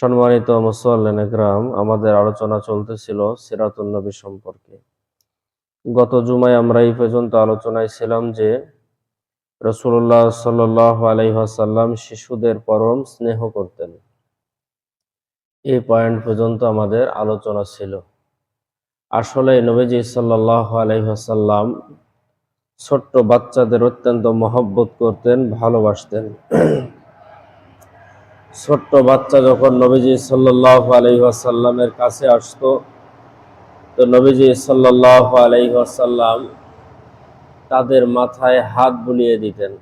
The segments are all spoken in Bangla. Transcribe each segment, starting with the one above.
সম্মানিত মুসল্লিন একরাম, আমাদের আলোচনা চলতেছিল সিরাতুন নবী সম্পর্কে। গত জুমায় আমরা এই পর্যন্ত আলোচনায় ছিলাম যে রাসূলুল্লাহ সাল্লাল্লাহু আলাইহি ওয়াসাল্লাম শিশুদের পরম স্নেহ করতেন। এই পয়েন্ট পর্যন্ত আমাদের আলোচনা ছিল। আসলে নবীজি সাল্লাল্লাহু আলাইহি ওয়াসাল্লাম ছোট্ট বাচ্চাদের অত্যন্ত মহব্বত করতেন, ভালোবাসতেন। ছোট্ট বাচ্চা যখন নবীজি সাল্লাল্লাহু আলাইহি ওয়াসাল্লামের কাছে আসতো, তো নবীজি সাল্লাল্লাহু আলাইহি ওয়াসাল্লাম তাদের মাথায় হাত বুলিয়ে দিতেন।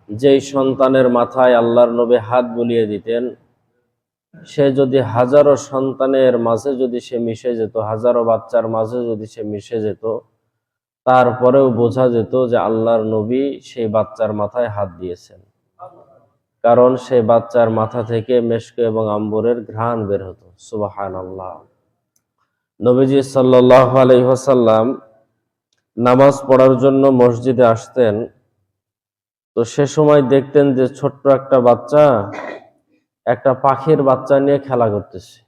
যেই সন্তানের মাথায় আল্লাহর নবী হাত বুলিয়ে দিতেন, সে যদি হাজারো সন্তানের মাঝে যদি সে মিশে যেত, হাজারো বাচ্চার মাঝে যদি সে মিশে যেত, তারপরেও বোঝা যেত যে আল্লাহর নবী সেই বাচ্চার মাথায় হাত দিয়েছেন। কারণ সেই বাচ্চার মাথা থেকে মেশক এবং আম্বরের ঘ্রাণ বের হতো। সুবহানাল্লাহ। নবীজি সাল্লাল্লাহু আলাইহি ওয়াসাল্লাম নামাজ পড়ার জন্য মসজিদে আসতেন, তো সে সময় দেখতেন যে ছোট্ট একটা বাচ্চা একটা পাখির বাচ্চা নিয়ে খেলা করতেছে।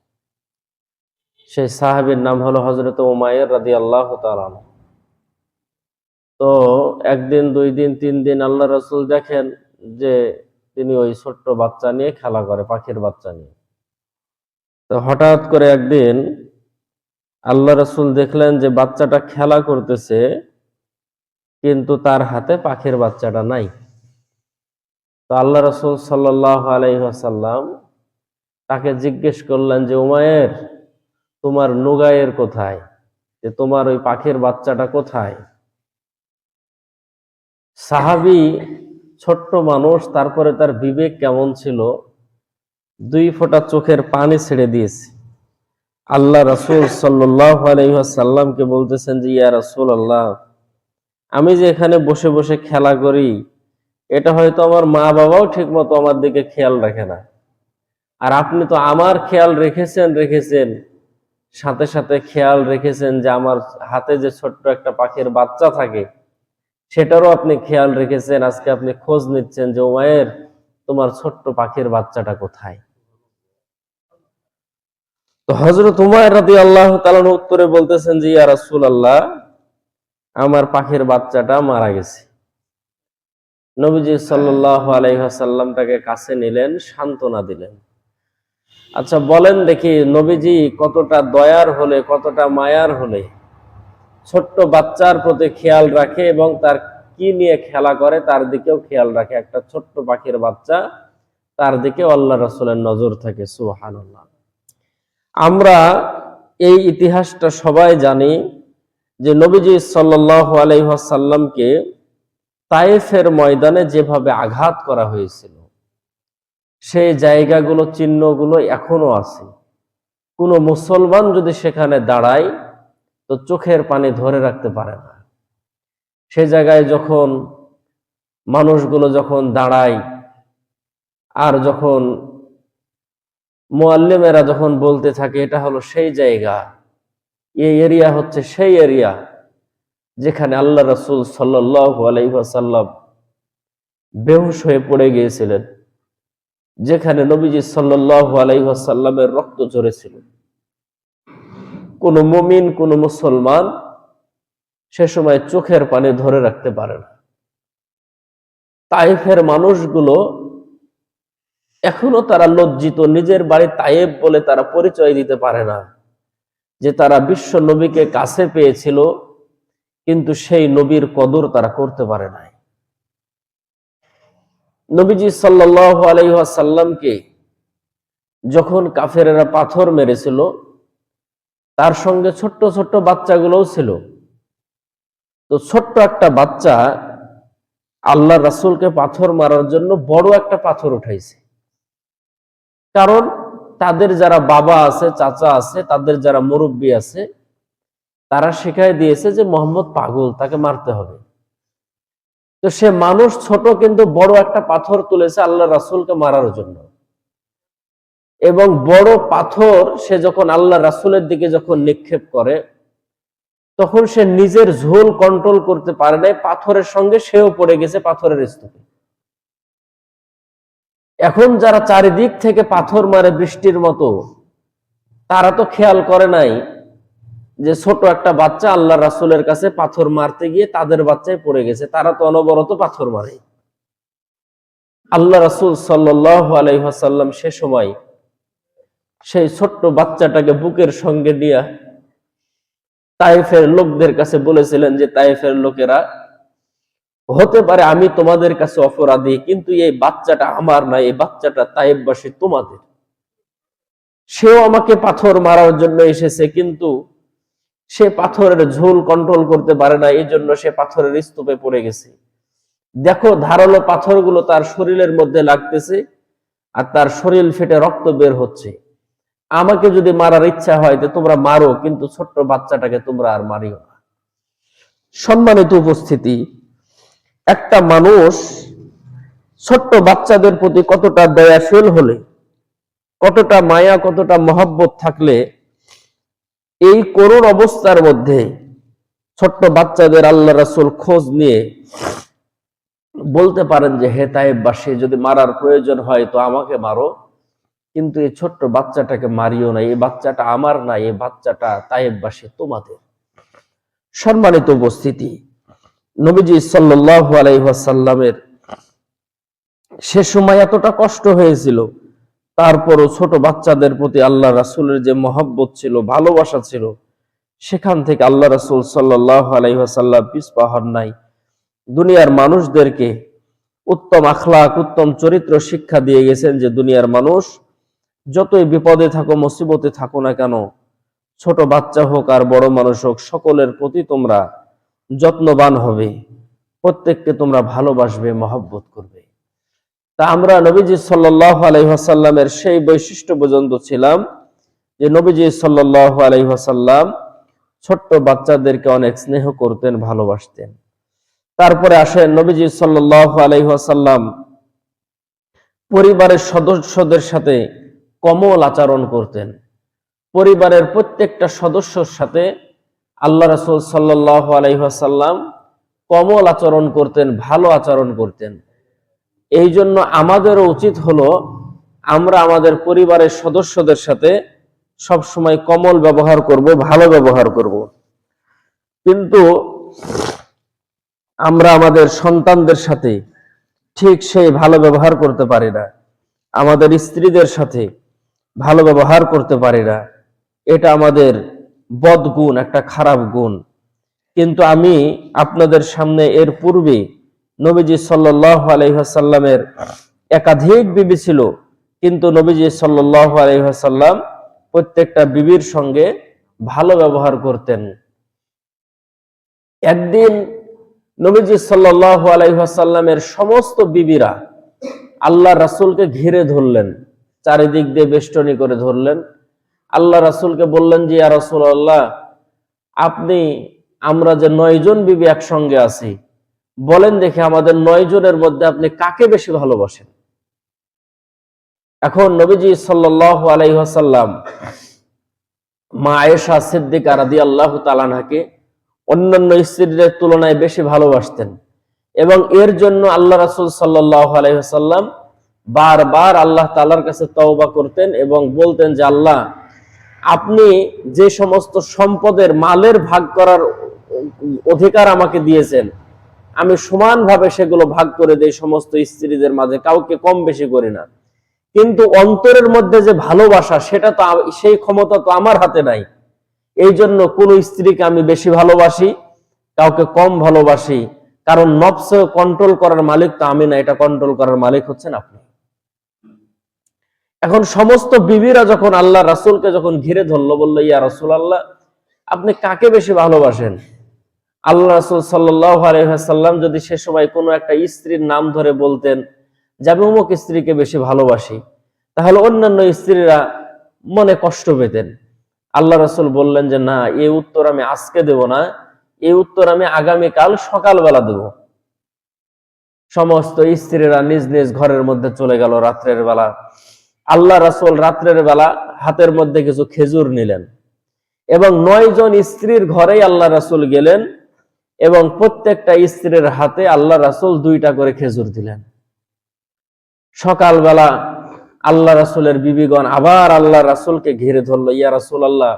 সেই সাহাবীর নাম হলো হযরত উমাইর রাদিয়াল্লাহু তাআলা আনহু। তো একদিন, দুই দিন, তিন দিন আল্লাহ রাসূল দেখেন যে তিনি ওই ছোট্ট বাচ্চা নিয়ে খেলা করে, পাখির বাচ্চা নিয়ে। তো হঠাৎ করে একদিন আল্লাহ রাসূল দেখলেন যে বাচ্চাটা খেলা করতেছে, কিন্তু তার হাতে পাখির বাচ্চাটা নাই। তো আল্লাহ রাসূল সাল্লাল্লাহু আলাইহি ওয়াসাল্লাম তাকে জিজ্ঞেস করলেন যে উমাইর, তোমার নুগায়ের কোথায়, যে তোমার ওই পাখির বাচ্চাটা কোথায়? সাহাবী ছোট্ট মানুষ, তারপরে তার বিবেক কেমন ছিল, দুই ফোঁটা চোখের পানি ছেড়ে দিয়েছে। আল্লাহ রাসূল সাল্লাল্লাহু আলাইহি ওয়াসাল্লামকে বলতেছেন যে ইয়া রাসূলুল্লাহ, আমি যে এখানে বসে বসে খেলা করি, এটা হয়তো আমার মা বাবাও ঠিক মতো আমার দিকে খেয়াল রাখে না, আর আপনি তো আমার খেয়াল রেখেছেন, সাথে সাথে খেয়াল রেখেছেন যে আমার হাতে যে ছোট্ট একটা পাখির বাচ্চা থাকে, সেটারও আপনি খেয়াল রেখেছেন। আজকে আপনি খোঁজ নিচ্ছেন যে উমাইর, তোমার ছোট্ট পাখির বাচ্চাটা কোথায়? তো হযরত উমাইর রাদিয়াল্লাহু তাআলা উত্তরে বলতেছেন যে ইয়া রাসূলুল্লাহ, আমার পাখির বাচ্চাটা মারা গেছে। নবীজি সাল্লাল্লাহু আলাইহি ওয়াসাল্লাম তাকে কাছে নিলেন, সান্ত্বনা দিলেন। আচ্ছা বলেন দেখি, নবীজি কতটা দয়ার হলে, কতটা মায়ার হলে ছোট্ট বাচ্চার প্রতি খেয়াল রাখে এবং তার কি নিয়ে খেলা করে তার দিকেও খেয়াল রাখে। একটা ছোট্ট পাখির বাচ্চা, তার দিকেও আল্লাহ রাসূলের নজর থাকে। সুবহানাল্লাহ। আমরা এই ইতিহাসটা সবাই জানি যে নবীজি সাল্লাল্লাহু আলাইহি ওয়াসাল্লামকে তায়েফের ময়দানে যেভাবে আঘাত করা হয়েছিল, সেই জায়গাগুলো, চিহ্নগুলো এখনো আছে। কোনো মুসলমান যদি সেখানে দাঁড়ায়, তো চোখের পানি ধরে রাখতে পারে না। সে জায়গায় যখন মানুষগুলো যখন দাঁড়ায়, আর যখন মুআল্লিমেরা যখন বলতে থাকে এটা হলো সেই জায়গা, এই এরিয়া হচ্ছে সেই এরিয়া যেখানে আল্লাহ রাসূল সাল্লাল্লাহু আলাইহি ওয়াসাল্লাম বেহুশ হয়ে পড়ে গিয়েছিলেন, যেখানে নবীজি সাল্লাল্লাহু আলাইহি ওয়াসাল্লামের রক্ত ঝরেছিল, কোন মুমিন, কোন মুসলমান সে সময় চোখের পানি ধরে রাখতে পারে না। তায়েফের মানুষগুলো এখনো তারা লজ্জিত, নিজের বাড়ি তায়েফ বলে তারা পরিচয় দিতে পারে না যে তারা বিশ্ব নবীকে কাছে পেয়েছিল, কিন্তু সেই নবীর কদর তারা করতে পারে নাই। নবীজি সাল্লাল্লাহু আলাইহি ওয়াসাল্লামকে যখন কাফেরেরা পাথর মেরেছিল, তার সঙ্গে ছোট্ট ছোট্ট বাচ্চাগুলোও ছিল। তো ছোট্ট একটা বাচ্চা আল্লাহ রাসূলকে পাথর মারার জন্য বড় একটা পাথর উঠাইছে। কারণ তাদের যারা বাবা আছে, চাচা আছে, তাদের যারা মুরব্বী আছে, তারা শিখাই দিয়েছে যে মোহাম্মদ পাগল, তাকে মারতে হবে। তো সে মানুষ ছোট, কিন্তু বড় একটা পাথর তুলেছে আল্লাহ রাসূলকে মারার জন্য। এবং বড় পাথর সে যখন আল্লাহ রাসূলের দিকে যখন নিক্ষেপ করে, তখন সে নিজের ঝোল কন্ট্রোল করতে পারে নাই, পাথরের সঙ্গে সেও পড়ে গেছে পাথরের স্তূপে। এখন যারা চারিদিক থেকে পাথর মারে বৃষ্টির মতো, তারা তো খেয়াল করে নাই যে ছোট একটা বাচ্চা আল্লাহ রাসূলের কাছে পাথর মারতে গিয়ে তাদের বাচ্চায় পড়ে গেছে। তারা তো অনবরত পাথর মারে। আল্লাহ রাসূল সাল্লাল্লাহু আলাইহি ওয়াসাল্লাম সে সময় সেই ছোট্ট বাচ্চাটাকে বুকের সঙ্গে নিয়ে তায়েফের লোকদের কাছে বলেছিলেন যে, তায়েফের লোকেরা, হতে পারে আমি তোমাদের কাছে অপরাধী, কিন্তু এই বাচ্চাটা আমার না, এই বাচ্চাটা তায়েফবাসী তোমাদের। সেও আমাকে পাথর মারার জন্য এসেছে, কিন্তু সে পাথরের ঝোল কন্ট্রোল করতে পারে না, এই জন্য সে পাথরের স্তূপে পড়ে গেছে। দেখো ধারালো পাথরগুলো তার শরীরের মধ্যে লাগতেছে আর তার শরীর ফেটে রক্ত বের হচ্ছে। আমাকে যদি মারার ইচ্ছা হয় তো তোমরা মারো, কিন্তু ছোট্ট বাচ্চাটাকে তোমরা আর মারিও না। সম্মানিত উপস্থিতি, একটা মানুষ ছোট্ট বাচ্চাদের প্রতি কতটা দয়াশীল হলে, কতটা মায়া, কতটা মহব্বত থাকলে এই করুণ অবস্থার মধ্যে ছোট্ট বাচ্চাদের আল্লাহ রাসূল খোঁজ নিয়ে বলতে পারেন যে, হে তায়েফবাসী, যদি মারার প্রয়োজন হয় তো আমাকে মারো, কিন্তু এই ছোট্ট বাচ্চাটাকে মারিও না, এই বাচ্চাটা আমার না, এই বাচ্চাটা তায়েফবাসী তোমাদের। সম্মানিত উপস্থিতি, নবীজি সাল্লাল্লাহু আলাইহি ওয়াসাল্লামের সে সময় এতটা কষ্ট হয়েছিল, তারপরও ছোট বাচ্চাদের প্রতি আল্লাহ রাসূলের যে মহব্বত ছিল, ভালোবাসা ছিল, সেখান থেকে আল্লাহ রাসূল সাল্লাল্লাহু আলাইহি ওয়াসাল্লাম পিছপা হন নাই। দুনিয়ার মানুষদেরকে উত্তম আখলাক, উত্তম চরিত্র শিক্ষা দিয়ে গেছেন যে, দুনিয়ার মানুষ যতই বিপদে থাকো, মুসিবতে থাকো না কেন, ছোট বাচ্চা হোক আর বড় মানুষ হোক, সকলের প্রতি তোমরা যত্নবান হবে, প্রত্যেককে তোমরা ভালোবাসবে, মহব্বত করবে। তা আমরা নবীজি সাল্লাল্লাহু আলাইহি ওয়াসাল্লামের সেই বৈশিষ্ট্য পর্যন্ত ছিলাম যে, নবীজি সাল্লাল্লাহু আলাইহি ওয়াসাল্লাম ছোট্ট বাচ্চাদেরকে অনেক স্নেহ করতেন, ভালোবাসতেন। তারপরে আসেন, নবীজি সাল্লাল্লাহু আলাইহি ওয়াসাল্লাম পরিবারের সদস্যদের সাথে কোমল আচরণ করতেন। পরিবারের প্রত্যেকটা সদস্যর সাথে আল্লাহ রাসূল সাল্লাল্লাহু আলাইহি ওয়াসাল্লাম কোমল আচরণ করতেন, ভালো আচরণ করতেন। এই জন্য আমাদেরও উচিত হলো আমরা আমাদের পরিবারের সদস্যদের সাথে সব সময় কোমল ব্যবহার করব, ভালো ব্যবহার করব। কিন্তু আমরা আমাদের সন্তানদের সাথে ঠিক সেই ভালো ব্যবহার করতে পারি না, আমাদের স্ত্রীদের সাথে ভালো ব্যবহার করতে পারি না। এটা আমাদের বদগুণ, একটা খারাপ গুণ। কিন্তু আমি আপনাদের সামনে এর পূর্বে নবীজি সাল্লাল্লাহু আলাইহি ওয়াসাল্লামের একাধিক বিবি ছিল, কিন্তু নবীজি সাল্লাল্লাহু আলাইহি ওয়াসাল্লাম প্রত্যেকটা বিবির সঙ্গে ভালো ব্যবহার করতেন। একদিন নবীজি সাল্লাল্লাহু আলাইহি ওয়াসাল্লামের সমস্ত বিবিরা আল্লাহ রাসূলকে ঘিরে ধরলেন, চারিদিক দিয়ে বেষ্টনী করে ধরলেন। আল্লাহ রাসূলকে বললেন যে, ইয়া রাসূলুল্লাহ, আপনি, আমরা যে 9 জন বিবি একসঙ্গে আছি, বলেন দেখে আমাদের 9 জনের মধ্যে আপনি কাকে বেশি ভালোবাসেন? এখন নবীজি সাল্লাল্লাহু আলাইহি ওয়াসাল্লাম মা আয়েশা সিদ্দিকা রাদিয়াল্লাহু তাআলা আনহাকে অন্যান্য স্ত্রীদের তুলনায় বেশি ভালোবাসতেন, এবং এর জন্য আল্লাহ রাসূল সাল্লাল্লাহু আলাইহি ওয়াসাল্লাম বারবার আল্লাহ তাআলার কাছে তওবা করতেন এবং বলতেন যে, আল্লাহ, আপনি যে সমস্ত সম্পদের, মালের ভাগ করার অধিকার আমাকে দিয়েছেন, আমি সমানভাবে সেগুলো ভাগ করে দেই সমস্ত স্ত্রীদের মাঝে, কাউকে কম বেশি করি না। কিন্তু অন্তরের মধ্যে যে ভালোবাসা, সেটা তো, সেই ক্ষমতা তো আমার হাতে নাই। এই জন্য কোন স্ত্রীকে আমি বেশি ভালোবাসি, কাউকে কম ভালোবাসি, কারণ নফস কন্ট্রোল করার মালিক তো আমি না, এটা কন্ট্রোল করার মালিক হচ্ছেন আপনি। এখন সমস্ত বিবিরা যখন আল্লাহ রাসূলকে যখন ঘিরে ধরলো, বললো, ইয়া রাসূলুল্লাহ, আপনি কাকে বেশি ভালোবাসেন? আল্লাহ রাসূল সাল্লাল্লাহু আলাইহি ওয়াসাল্লাম যদি সে সময় কোনো একটা স্ত্রীর নাম ধরে বলতেন যে, আমি অমুক স্ত্রীকে বেশি ভালোবাসি, তাহলে অন্যান্য স্ত্রীরা মনে কষ্ট পেতেন। আল্লাহ রাসূল বললেন যে, না, এই উত্তর আমি আজকে দেব না, এই উত্তর আমি আগামীকাল সকালবেলা দেব। সমস্ত স্ত্রীরা নিজ নিজ ঘরের মধ্যে চলে গেল রাত্রের বেলা। আল্লাহ রাসূল রাত্রের বেলা হাতের মধ্যে কিছু খেজুর নিলেন এবং 9 জন স্ত্রীর ঘরেই আল্লাহ রাসূল গেলেন এবং প্রত্যেকটা স্ত্রীর হাতে আল্লাহ রাসূল 2টা করে খেজুর দিলেন। সকালবেলা আল্লাহ রাসূলের বিবিগণ আবার আল্লাহ রাসূলকে ঘিরে ধরলো, ইয়া রাসূলুল্লাহ,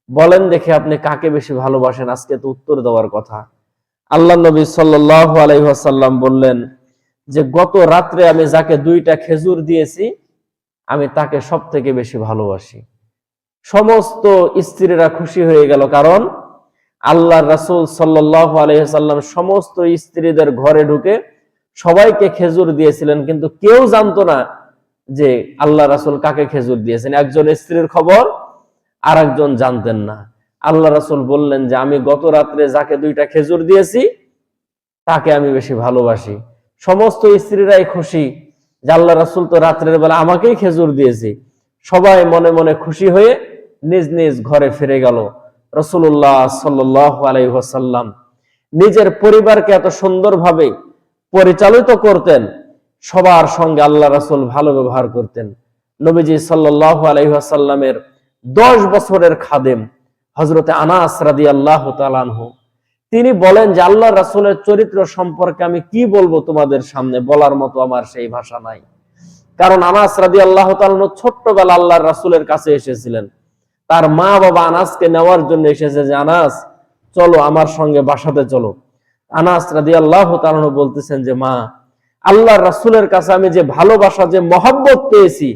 বলেন দেখে আপনি কাকে বেশি ভালোবাসেন, আজকে তো উত্তর দেওয়ার কথা। আল্লাহ নবী সাল্লাল্লাহু আলাইহি ওয়াসাল্লাম বললেন যে গত রাত্রে আমি যাকে 2টা খেজুর দিয়েছি আমি তাকে সব থেকে বেশি ভালোবাসি। সমস্ত স্ত্রীরা খুশি হয়ে গেল, কারণ আল্লাহ রাসূল সাল্লাল্লাহু আলাইহি ওয়াসাল্লাম সমস্ত স্ত্রীদের ঘরে ঢুকে সবাইকে খেজুর দিয়েছিলেন, কিন্তু কেউ জানতো না যে আল্লাহ রাসূল কাকে খেজুর দিয়েছেন। একজন স্ত্রীর খবর আর একজন জানতেন না। আল্লাহ রাসূল বললেন যে আমি গত রাত্রে যাকে 2টা খেজুর দিয়েছি তাকে আমি বেশি ভালোবাসি। সমস্ত স্ত্রীরাই খুশি যে আল্লাহ রাসূল তো রাত্রের বেলা আমাকেই খেজুর দিয়েছে। সবাই মনে মনে খুশি হয়ে নিজ নিজ ঘরে ফিরে গেল। রাসূলুল্লাহ সাল্লাল্লাহু আলাইহি ওয়াসাল্লাম নিজের পরিবারকে এত সুন্দরভাবে পরিচালিত করতেন, সবার সঙ্গে আল্লাহ রাসূল ভালো ব্যবহার করতেন। নবীজি সাল্লাল্লাহু আলাইহি ওয়াসাল্লামের 10 বছরের খাদেম হযরত আনাস রাদিয়াল্লাহু তাআলা আনহু তিনি বলেন যে আল্লাহ রাসূলের চরিত্র সম্পর্কে আমি কি বলবো তোমাদের সামনে, বলার মতো আমার সেই ভাষা নাই। কারণ আনাস রাদিয়াল্লাহু তাআলা ছোট্টবেলা আল্লাহর রাসূলের কাছে এসেছিলেন। তার মা বাবা আনাসকে নেওয়ার জন্য এসেছে যে আনাস চলো আমার সঙ্গে বাসাতে চলো। আনাস রাদিয়াল্লাহু তাআলা বলতেছেন যে মা, আল্লাহর রাসূলের কাছে আমি যে ভালোবাসা, যে মহব্বত পেয়েছি,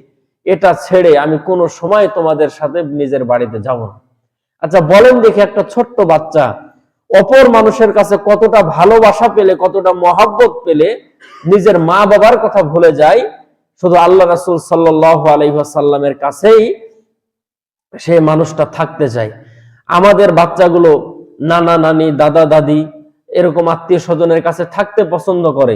এটা ছেড়ে আমি কোনো সময় তোমাদের সাথে নিজের বাড়িতে যাব না। আচ্ছা বলেন দেখি, একটা ছোট্ট বাচ্চা অপর মানুষের কাছে কতটা ভালোবাসা পেলে, কতটা মহব্বত পেলে নিজের মা বাবার কথা ভুলে যায়, শুধু আল্লাহ রাসূল সাল্লাল্লাহু আলাইহি ওয়াসাল্লামের কাছেই সেই মানুষটা থাকতে চায়। আমাদের বাচ্চাগুলো নানা নানি, দাদা দাদি এরকম আত্মীয় স্বজনের কাছে থাকতে পছন্দ করে।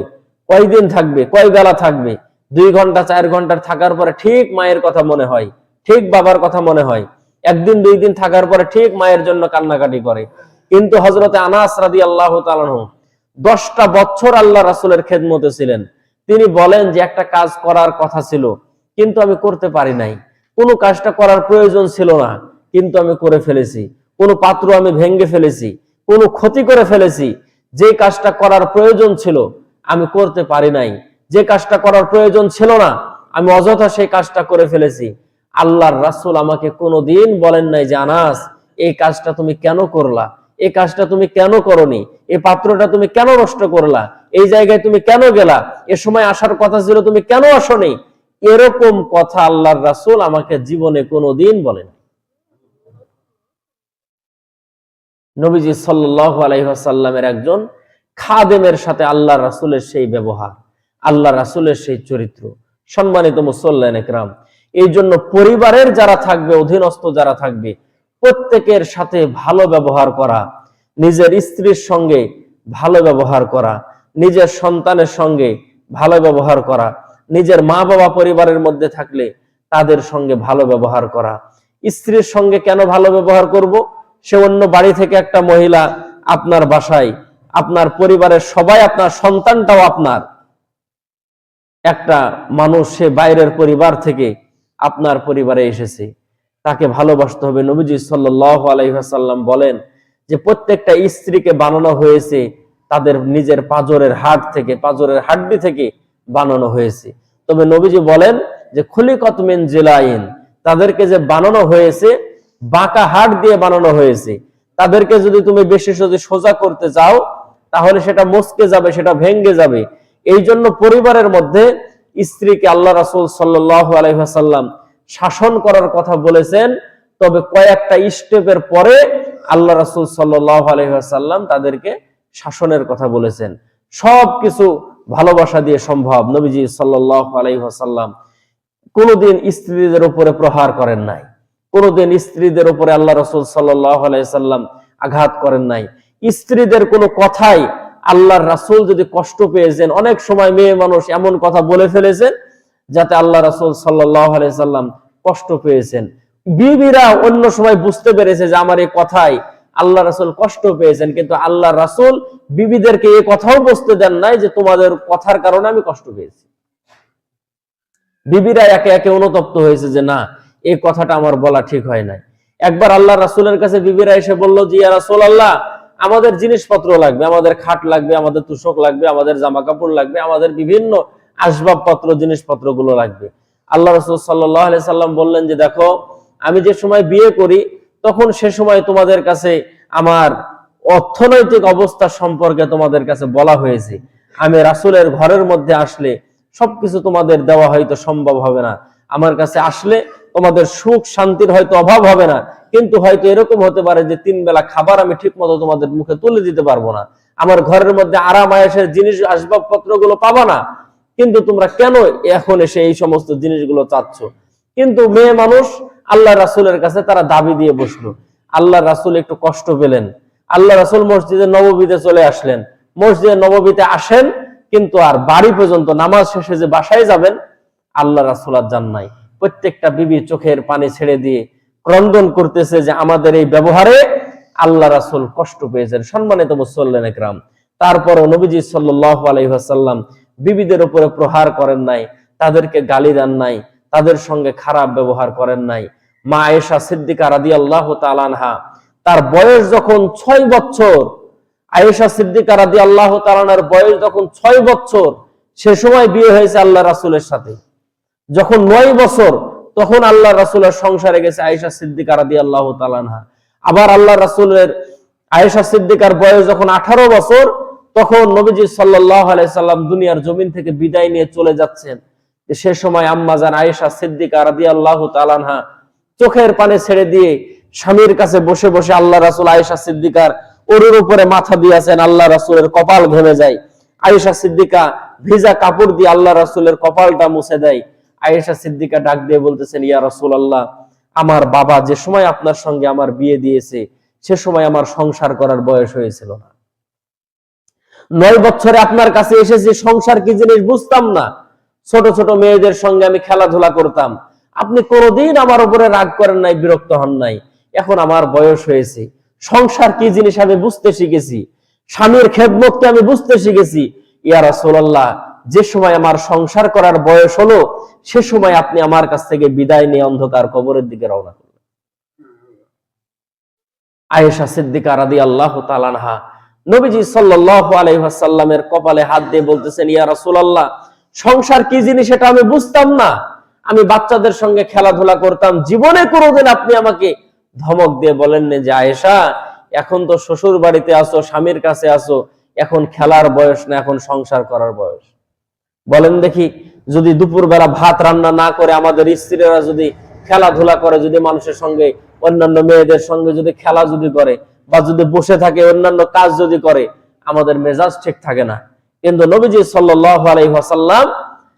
কয়দিন থাকবে, কয় বেলা থাকবে, 2 ঘন্টা 4 ঘন্টার থাকার পরে ঠিক মায়ের কথা মনে হয়, ঠিক বাবার কথা মনে হয়। 1 দিন 2 দিন থাকার পরে ঠিক মায়ের জন্য কান্নাকাটি করে। কিন্তু হযরতে আনাস রাদিয়াল্লাহু তাআলা 10টা বছর আল্লাহ রাসূলের খেদমতে ছিলেন। তিনি বলেন যে একটা কাজ করার কথা ছিল কিন্তু আমি করতে পারি নাই, কোনো কাজটা করার প্রয়োজন ছিল না কিন্তু আমি করে ফেলেছি, কোনো পাত্র আমি ভেঙে ফেলেছি, কোনো ক্ষতি করে ফেলেছি। যে কাজটা করার প্রয়োজন ছিল আমি করতে পারি নাই, যে কাজটা করার প্রয়োজন ছিল না আমি অযথা সেই কাজটা করে ফেলেছি। আল্লাহর রাসূল আমাকে কোনোদিন বলেন নাই যে আনাস এই কাজটা তুমি কেন করলা, এই কাজটা তুমি কেন করনি, এই পাত্রটা তুমি কেন নষ্ট করলা, এই জায়গায় তুমি কেন গেলা, এ সময় আসার কথা ছিল তুমি কেন আসোনি। এরকম কথা আল্লাহর রাসূল আমাকে জীবনে কোনোদিন বলেন। নবীজি সাল্লাল্লাহু আলাইহি ওয়াসাল্লামের একজন খাদেমের সাথে আল্লাহর রাসূলের সেই ব্যবহার, আল্লাহর রাসূলের সেই চরিত্র। সম্মানিত মুসল্লিয়ান ইকরাম, এই জন্য পরিবারের যারা থাকবে, অধীনস্থ যারা থাকবে, প্রত্যেকের সাথে ভালো ব্যবহার করা, নিজের স্ত্রীর সঙ্গে ভালো ব্যবহার করা, নিজের সন্তানের সঙ্গে ভালো ব্যবহার করা, নিজের মা বাবা পরিবারের মধ্যে থাকলে তাদের সঙ্গে ভালো ব্যবহার করা। স্ত্রীর সঙ্গে কেন ভালো ব্যবহার করব? সে অন্য বাড়ি থেকে একটা মহিলা আপনার বাসায়, আপনার পরিবারের সবাই, আপনার সন্তানটাও আপনার, একটা মানুষ সে বাইরের পরিবার থেকে আপনার পরিবারে এসেছে, তাকে ভালোবাসতে হবে। নবীজি সাল্লাল্লাহু আলাইহি ওয়াসাল্লাম বলেন যে প্রত্যেকটা স্ত্রীকে বানানো হয়েছে তাদের নিজের পাঁজরের হাড় থেকে, পাঁজরের হাড্ডি থেকে বানানো হয়েছে। তবে নবীজি বলেন যে খুলিকাত মিন জিলাইন, তাদেরকে যে বানানো হয়েছে বাঁকা হাড় দিয়ে বানানো হয়েছে। তাদেরকে যদি তুমি বেশি সোজা করতে চাও তাহলে সেটা মচকে যাবে, সেটা ভেঙে যাবে। এই জন্য পরিবারের মধ্যে স্ত্রীকে আল্লাহ রাসূল সাল্লাল্লাহু আলাইহি ওয়াসাল্লাম শাসন করার কথা বলেছেন। তবে কয়েকটা স্টেপের পরে আল্লাহ রাসূল সাল্লাল্লাহু আলাইহি ওয়াসাল্লাম তাদেরকে শাসনের কথা বলেছেন। সবকিছু ভালোবাসা দিয়ে সম্ভব। নবীজি সাল্লাল্লাহু আলাইহি ওয়াসাল্লাম কোনোদিন স্ত্রীদের উপরে প্রহার করেন নাই, কোনোদিন স্ত্রীদের উপরে আল্লাহ রাসূল সাল্লাল্লাহু আলাইহি ওয়াসাল্লাম আঘাত করেন নাই। স্ত্রীদের কোনো কথাই আল্লাহর রাসূল যদি কষ্ট পেয়েছেন, অনেক সময় মেয়ে মানুষ এমন কথা বলে ফেলেছেন যাতে আল্লাহ রাসূল সাল্লাল্লাহু আলাইহি ওয়াসাল্লাম কষ্ট পেয়েছেন। বিবিরা অন্য সময় বুঝতে পেরেছে যে আমার এই কথাই আল্লাহ রাসূল কষ্ট পেয়েছেন, কিন্তু আল্লাহ রাসূল বিবিদেরকে এই কথাও বুঝতে দেন নাই যে তোমাদের কথার কারণে আমি কষ্ট পেয়েছি। বিবিরা একে একে অনুতপ্ত হয়েছে যে না, এই কথাটা আমার বলা ঠিক হয় নাই। একবার আল্লাহ রাসূলের কাছে বিবিরা এসে বলল যে ইয়া রাসূলুল্লাহ, আমাদের জিনিসপত্র লাগবে, আমাদের খাট লাগবে, আমাদের তোশক লাগবে, আমাদের জামা কাপড় লাগবে, আমাদের বিভিন্ন আসবাবপত্র জিনিসপত্রগুলো লাগবে। আল্লাহ রাসূল সাল্লাল্লাহু আলাইহি সাল্লাম বললেন যে দেখো, আমি যে সময় বিয়ে করি তখন সে সময় তোমাদের কাছে আমার অর্থনৈতিক অবস্থা সম্পর্কে তোমাদের কাছে বলা হয়েছে। আমি রাসূলের ঘরের মধ্যে আসলে সবকিছু তোমাদের দেওয়া হয়তো সম্ভব হবে না, আমার কাছে আসলে তোমাদের সুখ শান্তির হয়তো অভাব হবে না, কিন্তু হয়তো এরকম হতে পারে যে 3 বেলা খাবার আমি ঠিক মতো তোমাদের মুখে তুলে দিতে পারবো না, আমার ঘরের মধ্যে আরাম আয়েশের জিনিস আসবাবপত্র গুলো পাবা না, কিন্তু তোমরা কেন এখন এসে এই সমস্ত জিনিসগুলো চাচ্ছ? কিন্তু মেয়ে মানুষ আল্লাহ রাসূলের কাছে তারা দাবি দিয়ে বসলো। আল্লাহ রাসূল একটু কষ্ট পেলেন। আল্লাহ রাসূল মসজিদে নববীতে চলে আসলেন। মসজিদে নববীতে আসেন, কিন্তু আর বাড়ি পর্যন্ত নামাজ শেষে যে বাসায় যাবেন, আল্লাহ রাসূল আর যান নাই। প্রত্যেকটা বিবি চোখের পানি ছেড়ে দিয়ে ক্রন্দন করতেছে যে আমাদের এই ব্যবহারে আল্লাহ রাসূল কষ্ট পেয়েছেন। সম্মানিত মুসল্লিন একরাম, তারপরও নবীজি সাল্লাল্লাহু আলাইহি ওয়াসাল্লাম বিবিদের উপরে প্রহার করেন নাই, তাদেরকে গালি দেন নাই, তাদের সঙ্গে খারাপ ব্যবহার করেন নাই। মা আয়েশা সিদ্দিকা রাদিয়াল্লাহু তাআলা আনহা, তার বয়স যখন 6 বছর, আয়েশা সিদ্দিকা রাদিয়াল্লাহু তাআলা আনহার বয়স যখন 6 বছর, সে সময় বিয়ে হয়েছে আল্লাহ রাসূলের সাথে। যখন 9 বছর, তখন আল্লাহ রাসূলের সংসারে গেছে আয়েশা সিদ্দিকা রাদিয়াল্লাহু তাআলা আনহা। আবার আল্লাহ রাসূলের আয়েশা সিদ্দিকার বয়স যখন 18 বছর, তখন নবীজি সাল্লাল্লাহু আলাইহি সাল্লাম দুনিয়ার জমিন থেকে বিদায় নিয়ে চলে যাচ্ছেন। সে সময় আম্মা জান আয়েশা সিদ্দিকা রাদিয়াল্লাহু তাআলা আনহা চোখের পানি ছেড়ে দিয়ে স্বামীর কাছে বসে বসে আল্লাহ রাসূল আয়েশা সিদ্দিকার ওরের উপরে মাথা দিয়েছেন। আল্লাহ রাসূলের কপাল ঘেমে যায়। আয়েশা সিদ্দিকা ভিজা কাপড় দিয়ে আল্লাহ রাসূলের কপালটা মুছে দেয়। আয়েশা সিদ্দিকা ডাক দিয়ে বলতেছেন, ইয়া রাসূলুল্লাহ, আমার বাবা যে সময় আপনার সঙ্গে আমার বিয়ে দিয়েছে, সে সময় আমার সংসার করার বয়স হয়েছিল না। 9 বছরে আপনার কাছে এসেছি, সংসার কি জিনিস বুঝতাম না। ছোট ছোট মেয়েদের সঙ্গে আমি খেলাধুলা করতাম, আপনি কোনোদিন আমার উপরে রাগ করেন নাই, বিরক্ত হন নাই। এখন আমার বয়স হয়েছে, সংসার কি জিনিস আমি বুঝতে শিখেছি, স্বামীর খেদমতকে আমি বুঝতে শিখেছি। ইয়া রাসূলুল্লাহ, যে সময় আমার সংসার করার বয়স হলো, সে সময় আপনি আমার কাছ থেকে বিদায় নিয়ে অন্ধকার কবরের দিকে রওনা করলেন। আয়েশা সিদ্দিকা রাদিয়াল্লাহু তাআলা আনহা নবীজি সাল্লাল্লাহু আলাইহি ওয়াসাল্লামের কপালে হাত দিয়ে বলতেছেন, ইয়া রাসূলুল্লাহ, সংসার কি জিনিস এটা আমি বুঝতাম না, আমি বাচ্চাদের সঙ্গে খেলাধুলা করতাম, জীবনে কোনোদিন আপনি আমাকে ধমক দিয়ে বলেন না যে আয়েশা, এখন তো শ্বশুর বাড়িতে আসো, স্বামীর কাছে আসো, এখন খেলার বয়স না, এখন সংসার করার বয়স। বলেন দেখি, যদি দুপুরবেলা ভাত রান্না না করে আমাদের স্ত্রীরা যদি খেলাধুলা করে, যদি মানুষের সঙ্গে অন্যান্য মেয়েদের সঙ্গে যদি খেলা যদি করে, বা যদি বসে থাকে অন্যান্য কাজ যদি করে, আমাদের মেজাজ ঠিক থাকে না। কিন্তু নবীজি সাল্লাল্লাহু আলাইহি ওয়াসাল্লাম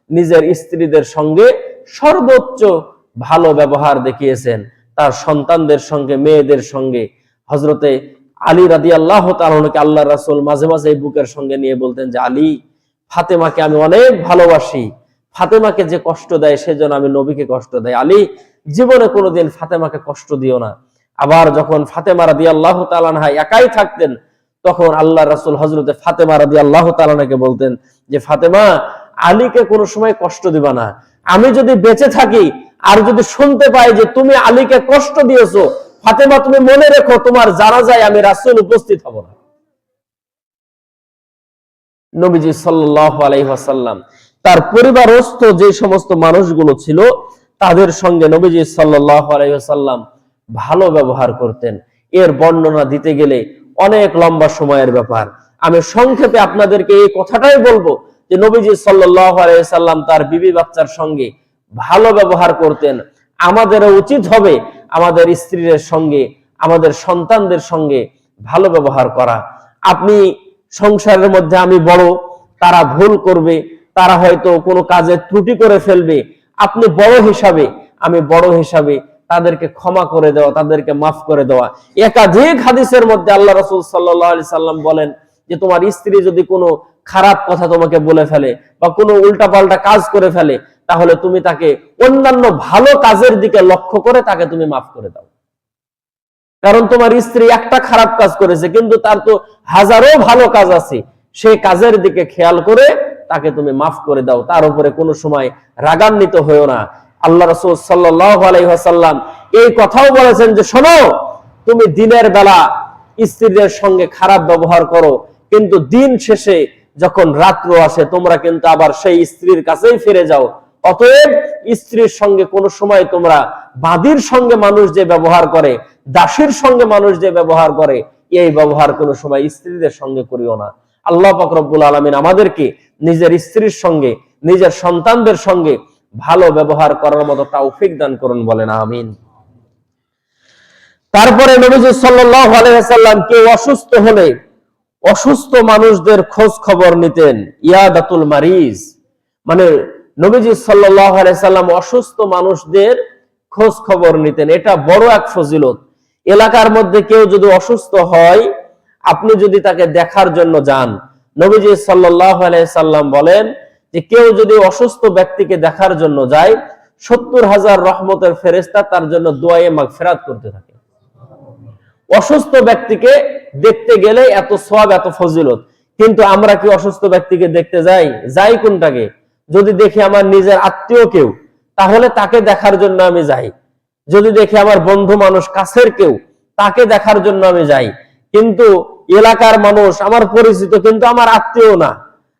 নিজের স্ত্রীদের সঙ্গে সর্বোচ্চ ভালো ব্যবহার দেখিয়েছেন। তার সন্তানদের সঙ্গে, মেয়েদের সঙ্গে। হযরতে আলী রাদিয়াল্লাহু তাআলা আনহুকে আল্লাহর রাসূল মাঝে মাঝে বুকের সঙ্গে নিয়ে বলতেন যে আলী, ফাতেমাকে আমি অনেক ভালোবাসি, ফাতেমাকে যে কষ্ট দেয় সেজন্য আমি নবীকে কষ্ট দেয়, আলী জীবনে কোনোদিন ফাতেমাকে কষ্ট দিও না। আবার যখন ফাতেমা রাদিয়াল্লাহু তাআলা আনহা একাই থাকতেন, তখন আল্লাহ রাসূল হযরতে ফাতেমা রাদিয়াল্লাহু তাআলা আনহাকে বলতেন যে ফাতেমা, আলীকে কোনো সময় কষ্ট দিবা না, আমি যদি বেঁচে থাকি আর যদি শুনতে পাই যে তুমি আলীকে কষ্ট দিয়েছো, ফাতেমা তুমি মনে রেখো, তোমার জানাজায় আমি রাসূল উপস্থিত হব না। নবীজি সাল্লাল্লাহু আলাইহি ওয়াসাল্লাম তার পরিবারস্থ যে সমস্ত মানুষগুলো ছিল, তাদের সঙ্গে নবীজি সাল্লাল্লাহু আলাইহি ওয়াসাল্লাম ভালো ব্যবহার করতেন। এর বর্ণনা দিতে গেলে অনেক লম্বা সময়ের ব্যাপার। আমি সংক্ষেপে আপনাদেরকে এই কথাটাই বলবো যে নবীজি সাল্লাল্লাহু আলাইহি ওয়াসাল্লাম তার বিবি বাচ্চার সঙ্গে ভালো ব্যবহার করতেন। আমাদেরও উচিত হবে আমাদের স্ত্রীদের সঙ্গে, আমাদের সন্তানদের সঙ্গে ভালো ব্যবহার করা। আপনি সংসারের মধ্যে আমি বড়, তারা ভুল করবে, তারা হয়তো কোনো কাজে ত্রুটি করে ফেলবে, আপনি বড় হিসাবে, আমি বড় হিসাবে তাদেরকে ক্ষমা করে দেওয়া, তাদেরকে মাফ করে দেওয়া। একাধিক হাদিসের মধ্যে আল্লাহ রাসূল সাল্লাল্লাহু আলাইহি সাল্লাম বলেন যে তোমার স্ত্রী যদি কোনো খারাপ কথা তোমাকে বলে ফেলে বা কোনো উল্টাপাল্টা কাজ করে ফেলে, তাহলে তুমি তাকে অন্যান্য ভালো কাজের দিকে লক্ষ্য করে তাকে তুমি মাফ করে দাও। কারণ তোমার স্ত্রী একটা খারাপ কাজ করেছে, কিন্তু তার তো হাজারো ভালো কাজ আছে, সেই কাজের দিকে খেয়াল করে তাকে তুমি মাফ করে দাও, তার উপরে কোনো সময় রাগান্বিত হয়েও না। আল্লাহ রাসূল সাল্লাল্লাহু আলাইহি ওয়াসাল্লাম এই কথাও বলেছেন যে শোনো, তুমি দিনের বেলা স্ত্রীদের সঙ্গে খারাপ ব্যবহার করো, কিন্তু দিন শেষে যখন রাত্র আসে তোমরা কিন্তু আবার সেই স্ত্রীর কাছেই ফিরে যাও। অতএব স্ত্রীর সঙ্গে কোনো সময় তোমরা বাদীর সঙ্গে মানুষ যে ব্যবহার করে, দাসীর সঙ্গে মানুষ যে ব্যবহার করে, এই ব্যবহার কোনো সময় স্ত্রীদের সঙ্গে করিও না। আল্লাহ পাক রব্বুল আলামিন আমাদেরকে নিজের স্ত্রীর সঙ্গে, নিজের সন্তানদের সঙ্গে ভালো ব্যবহার করার মতো তৌফিক দান করুন, বলেন আমিন। তারপরে নবীজি সাল্লাল্লাহু আলাইহি ওয়াসাল্লাম কেউ অসুস্থ হলে অসুস্থ মানুষদের খোঁজ খবর নিতেন। ইয়াদাতুল মারিজ, মানে নবীজি সাল্লাল্লাহু আলাইহি ওয়াসাল্লাম অসুস্থ মানুষদের খোঁজ খবর নিতেন। এটা বড় এক ফজিলত। এলাকার মধ্যে কেউ যদি অসুস্থ হয়, আপনি যদি তাকে দেখার জন্য যান, নবীজি সাল্লাল্লাহু আলাইহি ওয়াসাল্লাম বলেন যে কেউ যদি অসুস্থ ব্যক্তিকে দেখার জন্য যায়, 70,000 রহমতের ফেরেশতা তার জন্য দোয়ায়ে মাগফিরাত করতে থাকে। অসুস্থ ব্যক্তিকে দেখতে গেলে এত সওয়াব, এত ফজিলত। কিন্তু আমরা কি অসুস্থ ব্যক্তিকে দেখতে যাই কোনটাকে? যদি দেখি আমার নিজের আত্মীয় কেউ, তাহলে তাকে দেখার জন্য আমি যাই। যদি দেখি আমার বন্ধু মানুষ, কাছের কেউ, তাকে দেখার জন্য আমি যাই। কিন্তু এলাকার মানুষ, আমার পরিচিত কিন্তু আমার আত্মীয় না,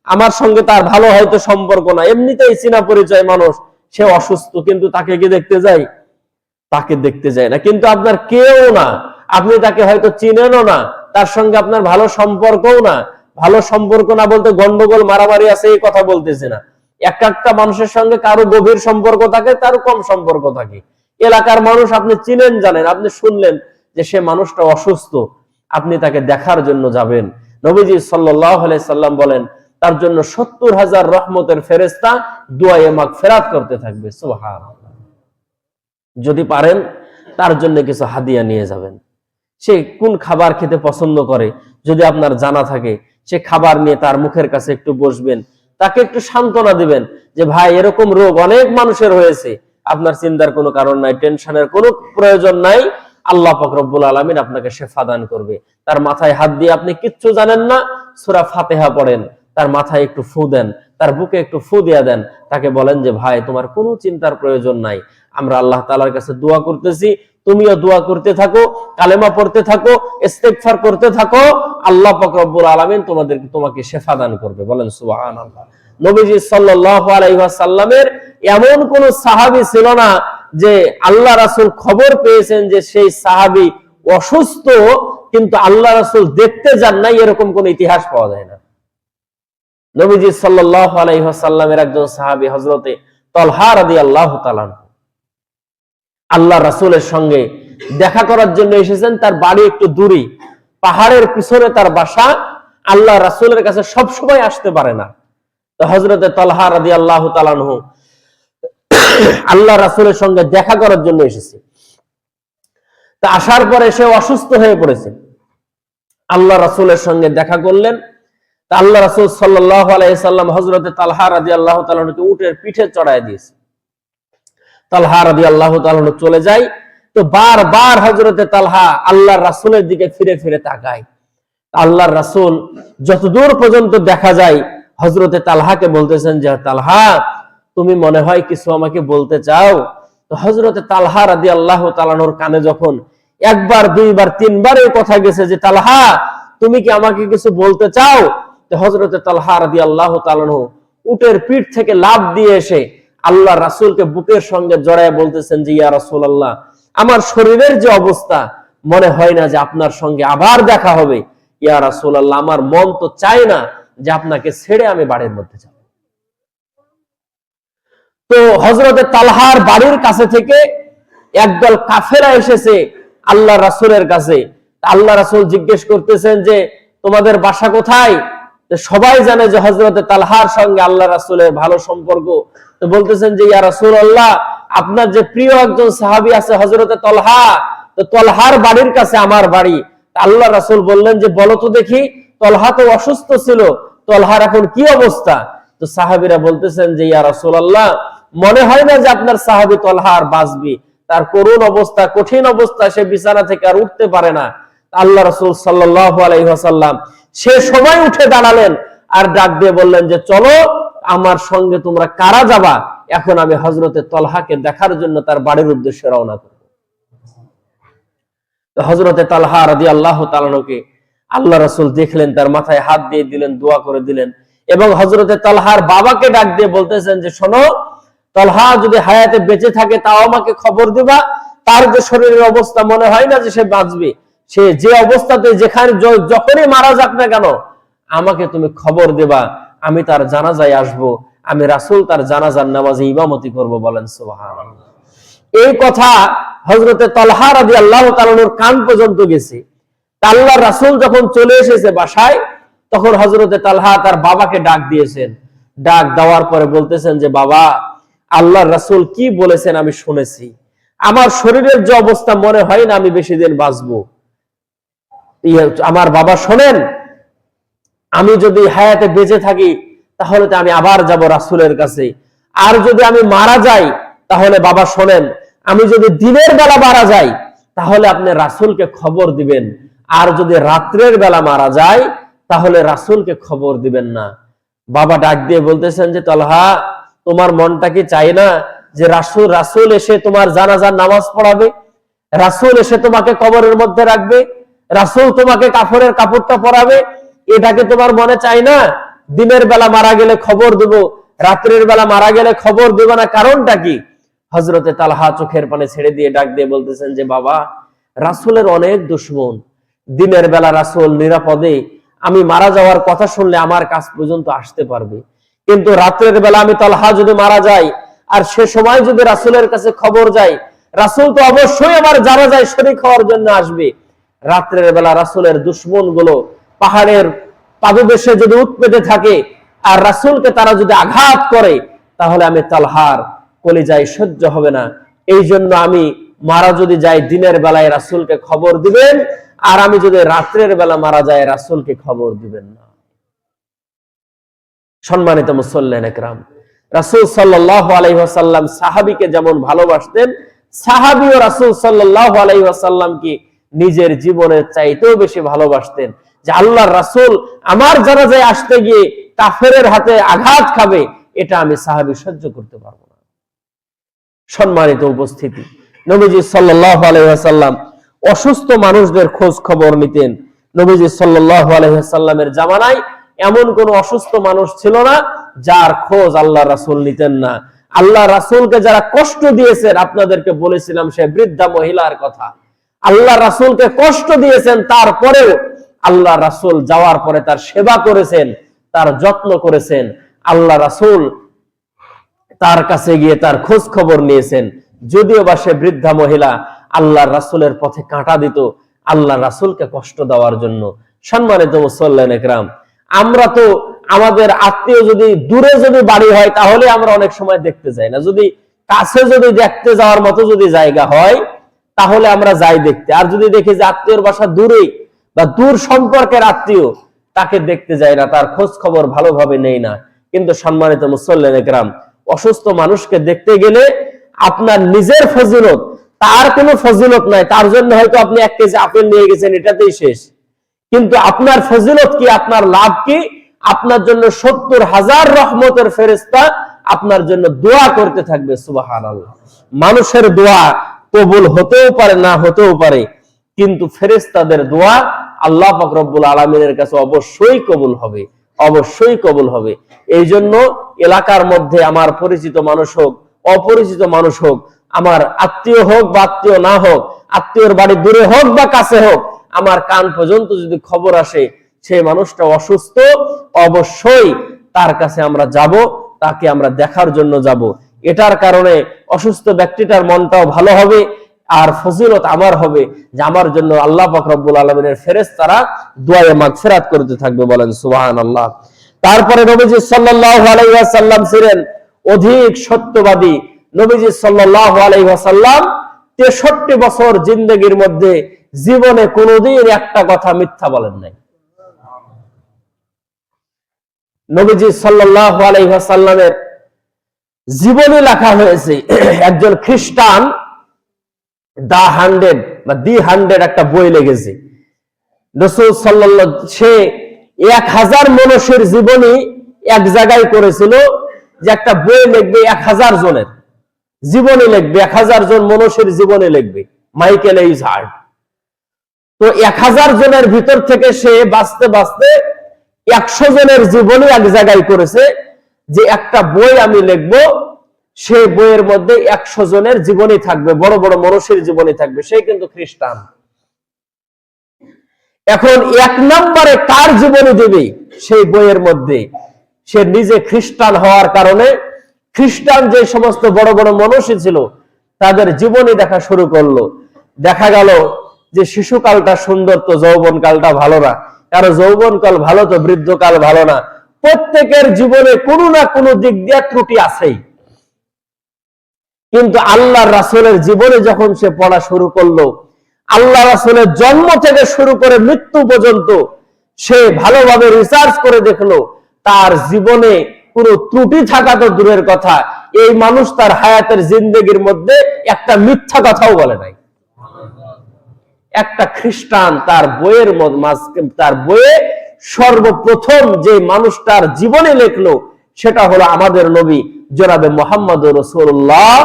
আমার সঙ্গে তার ভালো হয়তো সম্পর্ক না, এমনিতেই চিনা পরিচয় মানুষ, সে অসুস্থ, কিন্তু তাকে কি দেখতে যাই? তাকে দেখতে যায় না। কিন্তু আপনার কেউ না, আপনি তাকে হয়তো চিনেনও না, তার সঙ্গে আপনার ভালো সম্পর্কও না। ভালো সম্পর্ক না বলতে গন্ডগোল মারামারি আছে এই কথা বলতেছে না। এক একটা মানুষের সঙ্গে কারো গভীর সম্পর্ক থাকে, কারো কম সম্পর্ক থাকে। এলাকার মানুষ আপনি চিনেন, জানেন, আপনি শুনলেন যে সে মানুষটা অসুস্থ, আপনি তাকে দেখার জন্য যাবেন। নবীজি সাল্লাল্লাহু আলাইহি সাল্লাম বলেন তার জন্য 70,000 রহমতের ফেরেশতা দোয়ায়ে মাগফিরাত করতে থাকবে। সুবহানাল্লাহ। যদি পারেন তার জন্য কিছু হাদিয়া নিয়ে যাবেন। সে কোন খাবার খেতে পছন্দ করে যদি আপনার জানা থাকে, সে খাবার নিয়ে তার মুখের কাছে একটু বসবেন, তাকে একটু সান্ত্বনা দিবেন যে ভাই এরকম রোগ অনেক মানুষের হয়েছে, আপনার চিন্তার কোনো কারণ নাই, টেনশনের কোনো প্রয়োজন নাই, আল্লাহ পাক রব্বুল আলামিন আপনাকে শিফা দান করবে। তার মাথায় হাত দিয়ে, আপনি কিচ্ছু জানেন না, সূরা ফাতিহা পড়েন, তার মাথায় একটু ফু দেন, তার বুকে একটু ফু দিয়ে দেন, তাকে বলেন যে ভাই তোমার কোনো চিন্তার প্রয়োজন নাই, আমরা আল্লাহ তাআলার কাছে দোয়া করতেছি, তুমিও দোয়া করতে থাকো, কালেমা পড়তে থাকো, ইস্তেগফার করতে থাকো, আল্লাহ পাক রব্বুল আলামিন তোমাকে শিফা দান করবে। বলেন সুবহানাল্লাহ। নবীজি সাল্লাল্লাহু আলাইহি ওয়াসাল্লামের এমন কোন সাহাবী ছিল না যে আল্লাহ রাসূল খবর পেয়েছেন যে সেই সাহাবী অসুস্থ কিন্তু আল্লাহ রাসূল দেখতে যান নাই, এরকম কোন ইতিহাস পাওয়া যায় না। নবীজি সাল্লাল্লাহু আলাইহি ওয়াসাল্লামের একজন সাহাবী হযরতে তালহা রাদিয়াল্লাহু তাআলা আল্লাহ রাসূলের সঙ্গে দেখা করার জন্য এসেছেন। তার বাড়ি একটু দূরে, পাহাড়ের পিছনে তার বাসা। আল্লাহ রাসূলের কাছে সব সময় আসতে পারে না। তো হযরতে তালহা রাদিয়াল্লাহু তাআলা আল্লাহ রাসূলের সঙ্গে দেখা করার জন্য এসেছে। তা আসার পরে সে অসুস্থ হয়ে পড়েছে। আল্লাহ রাসূলের সঙ্গে দেখা করলেন। তা আল্লাহ রাসূল সাল্লাল্লাহু আলাইহি সাল্লাম হযরতে তালহা রাদিয়াল্লাহু তাআলাকে উটের পিঠে চড়ায় দিয়েছে। তালহা রাদিয়াল্লাহু তাআলা চলে যায়। তো বারবার হযরতে তালহা আল্লাহর রাসূলের দিকে ফিরে ফিরে তাকায়। আল্লাহর রাসূল যতদূর পর্যন্ত দেখা যায় হযরতে তালহাকে বলতেছেন যে তালহা তুমি মনে হয় কিছু আমাকে বলতে চাও। তো হযরতে তালহা রাদিয়াল্লাহু তাআলার কানে যখন একবার, দুইবার, তিনবার এই কথা গেছে যে তালহা তুমি কি আমাকে কিছু বলতে চাও, তো হযরতে তালহা রাদিয়াল্লাহু তাআলা উটের পিঠ থেকে লাফ দিয়ে এসে আল্লাহ রাসূলকে বুকের সঙ্গে জড়ায় বলতেছেন যে ইয়া রাসূলুল্লাহ আমার শরীরের যে অবস্থা, মনে হয় না যে আপনার সঙ্গে আবার দেখা হবে। ইয়া রাসূলুল্লাহ আমার মন তো চায় না যে আপনাকে ছেড়ে আমি বাড়ির মধ্যে যাব। তো হযরতে তালহার বাড়ির কাছে থেকে একদল কাফেরা এসেছে আল্লাহ রাসূলের কাছে। আল্লাহ রাসূল জিজ্ঞেস করতেছেন যে তোমাদের বাসা কোথায়? সবাই জানে যে হযরতে তালহার সঙ্গে আল্লাহ রাসূলের ভালো সম্পর্ক। তো বলতেছেন যে ইয়া রাসূলুল্লাহ আপনার যে প্রিয় একজন সাহাবী আছে হযরতে তালহা, তো তালহার বাড়ির কাছে আমার বাড়ি। আল্লাহ রাসূল বললেন যে বলো তো দেখি, তালহা তো অসুস্থ ছিল, তালহার এখন কি অবস্থা? তো সাহাবীরা বলতেছেন যে ইয়া রাসূলুল্লাহ মনে হয় না যে আপনার সাহাবী তালহা আর বাঁচবে, তার করুণ অবস্থা, কঠিন অবস্থা, সে বিছানা থেকে আর উঠতে পারে না। আল্লাহ রাসূল সাল্লাল্লাহু আলাইহি ওয়াসাল্লাম সে সময় উঠে দাঁড়ালেন আর ডাক দিয়ে বললেন যে চলো আমার সঙ্গে তোমরা কারা যাবা, এখন আমি হযরতে তালহাকে দেখার জন্য তার বাড়ির উদ্দেশ্যে রওনা করব। তো হযরতে তালহা রাদিয়াল্লাহু তাআলাকে আল্লাহ রাসূল দেখলেন, তার মাথায় হাত দিয়ে দিলেন, দোয়া করে দিলেন এবং হযরতে তালহার বাবাকে ডাক দিয়ে বলতেছেন যে শোনো, তালহা যদি হায়াতে বেঁচে থাকে তাও আমাকে খবর দিবা। তার যে শরীরের অবস্থা মনে হয় না যে সে বাঁচবে, সে যে অবস্থাতে যেখানে যখনই মারা যাক না কেন আমাকে তুমি খবর দেবা, আমি তার জানাজায় আসব, আমি রাসূল তার জানাজার নামাজে ইমামতি করব। বলেন সুবহানাল্লাহ। এই কথা হযরতে তালহা রাদিয়াল্লাহু তাআলার কান পর্যন্ত গেছে। আল্লাহর রাসূল যখন চলে এসেছে বাসায়, তখন হযরতে তালহা তার বাবাকে ডাক দিয়েছেন। ডাক দেওয়ার পরে বলতেছেন যে বাবা, আল্লাহর রাসূল কি বলেছেন আমি শুনেছি, আমার শরীরের যে অবস্থা মনে হয় না আমি বেশি দিন বাঁচবো। আমার বাবা শোনেন, আমি যদি হায়াতে বেঁচে থাকি তাহলে তো আমি আবার যাব রাসূলের কাছে, আর যদি আমি মারা যাই তাহলে বাবা শোনেন, আমি যদি দিনের বেলা মারা যাই তাহলে আপনি রাসূলকে খবর দিবেন, আর যদি রাত্রের বেলা মারা যায় তাহলে রাসূলকে খবর দিবেন না। বাবা ডাক দিয়ে বলতেছেন যে তালহা, তোমার মনটা কি চায় না যে রাসূল এসে তোমার জানাজার নামাজ পড়াবে, রাসূল এসে তোমাকে কবরের মধ্যে রাখবে, রাসূল তোমাকে কাফনের কাপড়টা পরাবে? এটাকে তোমার মনে চায় না? দিনের বেলা মারা গেলে খবর দেব, রাত্রের বেলা মারা গেলে খবর দেব না, কারণটা কি? হযরতে তালহা চোখের পানি ছেড়ে দিয়ে ডাক দিয়ে বলতেছেন যে বাবা, রাসূলের অনেক দুশমন, দিনের বেলা রাসূল নিরাপদে আমি মারা যাওয়ার কথা শুনলে আমার কাছ পর্যন্ত আসতে পারবে, কিন্তু রাত্রের বেলা আমি তালহা যদি মারা যাই আর সে সময় যদি রাসূলের কাছে খবর যায়, রাসূল তো অবশ্যই আমার জানাজায় শরীক হওয়ার জন্য আসবে। রাত্রের বেলা রাসূলের দুশমন গুলো পাহাড়ের পাদদেশে যদি উৎপেতে থাকে আর রাসূলকে তারা যদি আঘাত করে তাহলে আমি তালহার কলিজায় সহ্য হবে না। এই জন্য আমি মারা যদি যাই দিনের বেলায় রাসূলকে খবর দিবেন, আর আমি যদি রাত্রের বেলা মারা যাই রাসূলকে খবর দিবেন না। সম্মানিত মুসল্লিন একরাম, রাসূল সাল্লাল্লাহু আলাইহি ওয়াসাল্লাম সাহাবীকে যেমন ভালোবাসতেন, সাহাবীও রাসূল সাল্লাল্লাহু আলাইহি ওয়াসাল্লামকে নিজের জীবনের চাইতেও বেশি ভালোবাসতেন। যে আল্লাহর রাসূল আমার জানাজায় আসতে গিয়ে কাফেরের হাতে আঘাত খাবে, এটা আমি সাহাবী সহ্য করতে পারবো না। সম্মানিত উপস্থিতি, নবীজি সাল্লাল্লাহু আলাইহি ওয়াসাল্লাম অসুস্থ মানুষদের খোঁজ খবর নিতেন। নবীজি সাল্লাল্লাহু আলাইহি ওয়াসাল্লামের জামানায় এমন কোন অসুস্থ মানুষ ছিল না যার খোঁজ আল্লাহ রাসূল নিতেন না। আল্লাহ রাসূলকে যারা কষ্ট দিয়েছেন, আপনাদেরকে বলেছিলাম সে বৃদ্ধা মহিলার কথা, আল্লাহ রাসূলকে কষ্ট দিয়েছেন, তারপরেও আল্লাহ রাসূল যাওয়ার পরে তার সেবা করেছেন, তার যত্ন করেছেন। আল্লাহ রাসূল তার কাছে গিয়ে তার খোঁজ খবর নিয়েছেন, যদিও বা সে বৃদ্ধা মহিলা আল্লাহ রাসূলের পথে কাঁটা দিত আল্লাহ রাসূলকে কষ্ট দেওয়ার জন্য। সম্মানিত মুসল্লিন একরাম, আমরা তো আমাদের আত্মীয় যদি দূরে যদি বাড়ি হয় তাহলে আমরা অনেক সময় দেখতে যাই না, যদি কাছে যদি দেখতে যাওয়ার মতো যদি জায়গা হয় তাহলে আমরা যাই দেখতে, আর যদি দেখি যে আত্মীয়র বাসা দূরে বা দূর সম্পর্কের আত্মীয়, তাকে দেখতে যাই না, তার খোঁজ খবর ভালোভাবে নেই না। কিন্তু সম্মানিত মুসল্লিন একরাম, অসুস্থ মানুষকে দেখতে গেলে আপনার নিজের ফজিলত, তার কোনো ফজিলত নাই, তার জন্য হয়তো আপনি 1 কেজি আপেল নিয়ে গেছেন, এটাতেই শেষ, কিন্তু আপনার ফজিলত কি, আপনার লাভ কি? আপনার জন্য 70,000 রহমতের ফেরেশতা আপনার জন্য দোয়া করতে থাকবে। সুবহানাল্লাহ। মানুষের দোয়া কবুল হতেও পারে, না হতেও পারে, কিন্তু ফেরেশতাদের দোয়া আল্লাহ পাক রব্বুল আলামিনের কাছে অবশ্যই কবুল হবে, অবশ্যই কবুল হবে। এই জন্য এলাকার মধ্যে আমার পরিচিত মানুষ হোক, অপরিচিত মানুষ হোক, আমার আত্মীয় হোক বা আত্মীয় না হোক, আত্মীয়র বাড়ি দূরে হোক বা কাছে হোক, আমার কান পর্যন্ত যদি খবর আসে সেই মানুষটা অসুস্থ, অবশ্যই তার কাছে আমরা যাব, তাকে আমরা দেখার জন্য যাব। এটার কারণে অসুস্থ ব্যক্তিটার মনটাও ভালো হবে, আর ফজিলত আমার হবে যে আমার জন্য আল্লাহ পাক রব্বুল আলামিনের ফেরেশতারা দোয়ায়ে মাগফিরাত করতে থাকবে। বলেন সুবহানাল্লাহ। তারপরে নবীজি সাল্লাল্লাহু আলাইহি ওয়াসাল্লাম ছিলেন অধিক সত্যবাদী। নবীজি সাল্লাল্লাহু আলাইহি ওয়াসাল্লাম 63 বছর জিন্দেগীর মধ্যে জীবনে কোনোদিন একটা কথা মিথ্যা বলেন নাই। নবীজি সাল্লাল্লাহু আলাইহি ওয়াসাল্লামের জীবনী লেখা হয়েছে। একজন খ্রিস্টান দা 100 বা দি 100 একটা বই লিখেছে। রাসূল সাল্লাল্লাহু, সে 1000 মানুষের জীবনী এক জায়গায় করেছিল, যে একটা বই লিখবে 1000 জনের জীবনী লিখবে, 1000 জন মানুষের জীবনী লিখবে, মাইকেল এইজ হার্ট। তো 1000 জনের ভিতর থেকে সে বাঁচতে বাঁচতে 100 জনের জীবনী এক জায়গায় করেছে যে একটা বই আমি লিখবো, সেই বইয়ের মধ্যে 100 জনের জীবনী থাকবে, বড় বড় মানুষের জীবনী থাকবে। সে কিন্তু খ্রিস্টান। এখন 1 নম্বরে কার জীবনী দেবে সেই বইয়ের মধ্যে? সে নিজে খ্রিস্টান হওয়ার কারণে খ্রিস্টান যে সমস্ত বড় বড় মানুষই ছিল তাদের জীবনী দেখা শুরু করলো। দেখা গেল যে শিশুকালটা সুন্দর তো যৌবনকালটা ভালো না, কারো যৌবনকাল ভালো তো বৃদ্ধকাল ভালো না। প্রত্যেকের জীবনে কোনো না কোনো দিক দিয়ে ত্রুটি আছেই। কিন্তু আল্লাহর রাসূলের জীবনে যখন সে পড়া শুরু করলো, আল্লাহ রাসূলের জন্ম থেকে শুরু করে মৃত্যু পর্যন্ত সে ভালোভাবে রিসার্চ করে দেখলো তার জীবনে কোনো ত্রুটি থাকা তো দূরের কথা, এই মানুষ তার হায়াতের জিন্দেগির মধ্যে একটা মিথ্যা কথাও বলে নাই। একটা খ্রিস্টান তার বইয়ে সর্বপ্রথম যে মানুষটার জীবনে লিখলো সেটা হলো আমাদের নবী জনাবে মুহাম্মদ রাসূলুল্লাহ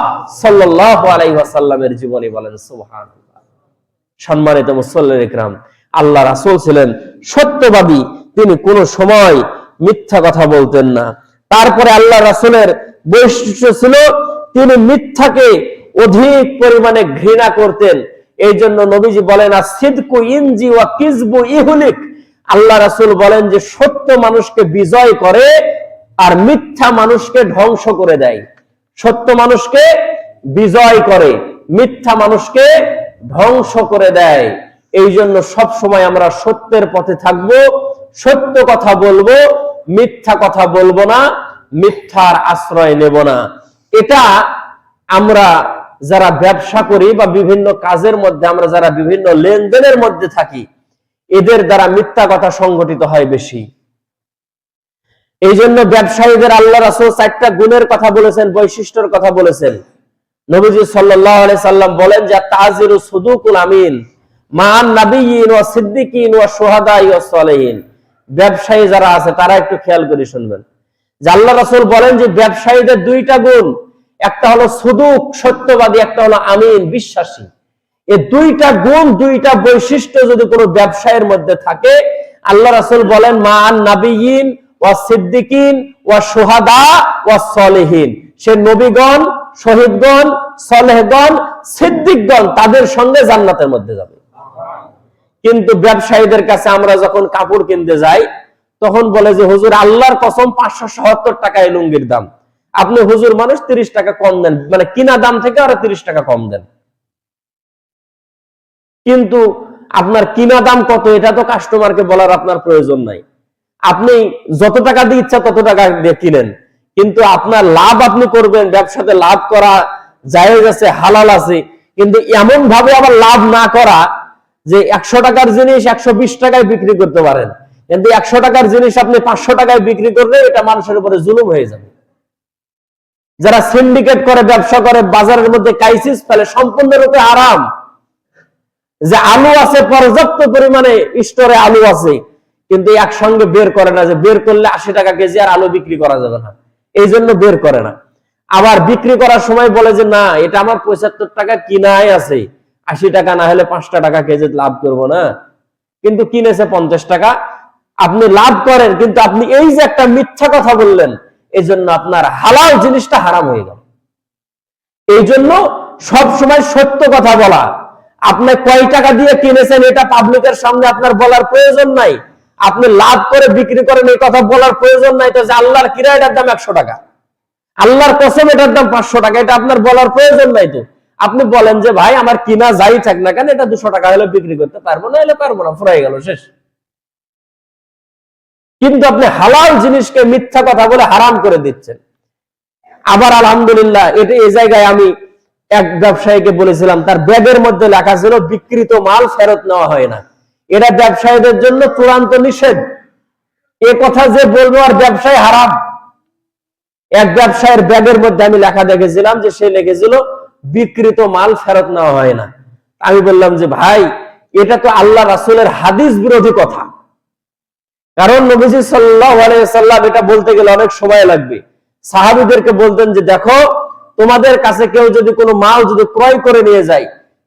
সাল্লাল্লাহু আলাইহি ওয়াসাল্লামের জীবনী। বলেন সুবহানাল্লাহ। সম্মানিত মুসল্লির ইকরাম, আল্লাহ রাসূল ছিলেন সত্যবাদী, তিনি কোনো সময় মিথ্যা কথা বলতেন না। তারপরে আল্লাহ রাসূলের বৈশিষ্ট্য ছিল তিনি মিথ্যাকে অধিক পরিমাণে ঘৃণা করতেন। এই জন্য নবীজি বলেন আসিদকু ইনজি ওয়া কিযবু ইহলিক। আল্লাহ রাসূল বলেন যে সত্য মানুষকে বিজয় করে আর মিথ্যা মানুষকে ধ্বংস করে দেয়। সত্য মানুষকে বিজয় করে, মিথ্যা মানুষকে ধ্বংস করে দেয়। এই জন্য সব সময় আমরা সত্যের পথে থাকব, সত্য কথা বলবো, মিথ্যা কথা বলবো না, মিথ্যার আশ্রয় নেব না। এটা আমরা যারা ব্যবসা করি বা বিভিন্ন কাজের মধ্যে আমরা যারা বিভিন্ন লেনদেনের মধ্যে থাকি, এদের দ্বারা মিথ্যা কথা সংগঠিত হয় বেশি। এই জন্য ব্যবসায়ীদের আল্লাহ রাসূল 4টা গুণের কথা বলেছেন, বৈশিষ্ট্যের কথা বলেছেন। নবীজি সাল্লাল্লাহু আলাইহি সাল্লাম বলেন যে তাজিরু সুদুকুল আমিন মান নাবিয়িন ওয়া সিদ্দিকিন ওয়া শুহাদা ওয়া সালিহিন। ব্যবসায়ী যারা আছে তারা একটু খেয়াল করে শুনবেন যে আল্লাহ রাসূল বলেন যে ব্যবসায়ীদের 2টা গুণ, একটা হলো সুদুক সত্যবাদী, একটা হলো আমিন বিশ্বাসী। এই 2টা গুণ, 2টা বৈশিষ্ট্য যদি কোনো ব্যবসায়ের মধ্যে থাকে, আল্লাহ রাসূল বলেন মান নাবিয়িন ওয়া সিদ্দিকিন ওয়া শুহাদা ওয়া সালিহিন। সে নবীগণ, শহীদগণ, সালেহগণ, সিদ্দিকগণ তাদের সঙ্গে জান্নাতের মধ্যে যাবে। কিন্তু ব্যবসায়ীদের কাছে আমরা যখন কাপড় কিনতে যাই তখন বলে যে হুজুর আল্লাহর কসম 577 টাকা এই লুঙ্গির দাম, আপনি হুজুর মানুষ 30 টাকা কম দেন, মানে কিনা দাম থেকে আরো 30 টাকা কম দেন। কিন্তু আপনার কিনা দাম কত এটা তো কাস্টমারকে বলার আপনার প্রয়োজন নাই। আপনি যত টাকা দিয়ে ইচ্ছা তত টাকা দিয়ে কিনেন, কিন্তু আপনার লাভ আপনি করবেন, ব্যবসাতে লাভ করা জায়েজ আছে, হালাল আছে, কিন্তু এমন ভাবে আবার লাভ না করা যে 100 টাকার জিনিস 120 টাকায় বিক্রি করতে পারেন, কিন্তু 100 টাকার জিনিস আপনি 500 টাকায় বিক্রি করলে এটা মানুষের উপরে জুলুম হয়ে যাবে। যারা সিন্ডিকেট করে ব্যবসা করে বাজারের মধ্যে ক্রাইসিস ফেলে, সম্পূর্ণরূপে আরাম যে আলু আছে পর্যাপ্ত পরিমাণে স্টোরে আলু আছে, কিন্তু একসঙ্গে বের করে না যে বের করলে 80 টাকা কেজি আর আলু বিক্রি করা যাবে না, এই জন্য বের করে না। আবার বিক্রি করার সময় বলে যে না এটা আমার 75 টাকা কিনাই আছে, 80 টাকা না হলে 5 টাকা কেজি লাভ করব না, কিন্তু কিনেছে 50 টাকা, আপনি লাভ করেন, কিন্তু আপনি এই যে একটা মিথ্যা কথা বললেন, এই জন্য আপনার হালাল জিনিসটা হারাম হয়ে গেল। এই জন্য সব সময় সত্য কথা বলা। আপনি কয় টাকা দিয়ে কিনেছেন এটা পাবলিকের সামনে আপনার বলার প্রয়োজন নাই, আপনি লাভ করে বিক্রি করেন এই কথা বলার প্রয়োজন নাই। তো যে আল্লাহর কিরা এটার দাম 100 টাকা, আল্লাহর কসম এটার দাম 500 টাকা, এটা আপনার বলার প্রয়োজন নাই। তো আপনি বলেন যে ভাই আমার কিনা যাই থাক না কেন এটা 200 টাকা হলে বিক্রি করতে পারবো না, হলে পারবো না, ফুরাই গেল, শেষ। কিন্তু আপনি হালাল জিনিসকে মিথ্যা কথা বলে হারাম করে দিচ্ছেন। আবার আলহামদুলিল্লাহ এটা এই জায়গায় আমি এক ব্যবসায়ীকে বলেছিলাম, তার ব্যাগের মধ্যে লেখা ছিল বিক্রিত মাল ফেরত নেওয়া হয় না। এটা ব্যবসায়ীদের জন্য চূড়ান্ত নিষেধ। এ কথা যে বলবো আর ব্যবসায় হারাম। এক ব্যবসায়ীর ব্যাগের মধ্যে আমি লেখা দেখেছিলাম যে সে লিখেছিল বিক্রিত মাল ফেরত নেওয়া হয় না। আমি বললাম যে ভাই এটা তো আল্লাহ রাসূলের হাদিস বিরোধী কথা, কারণ নবীজি সাল্লাল্লাহু আলাইহি ওয়াসাল্লাম এটা বলতে গেলে অনেক সময় লাগবে। সাহাবীদেরকে বলতেন যে দেখো তোমাদের কাছে কেউ যদি কোনো মাল যদি ক্রয় করে নিয়ে যায়,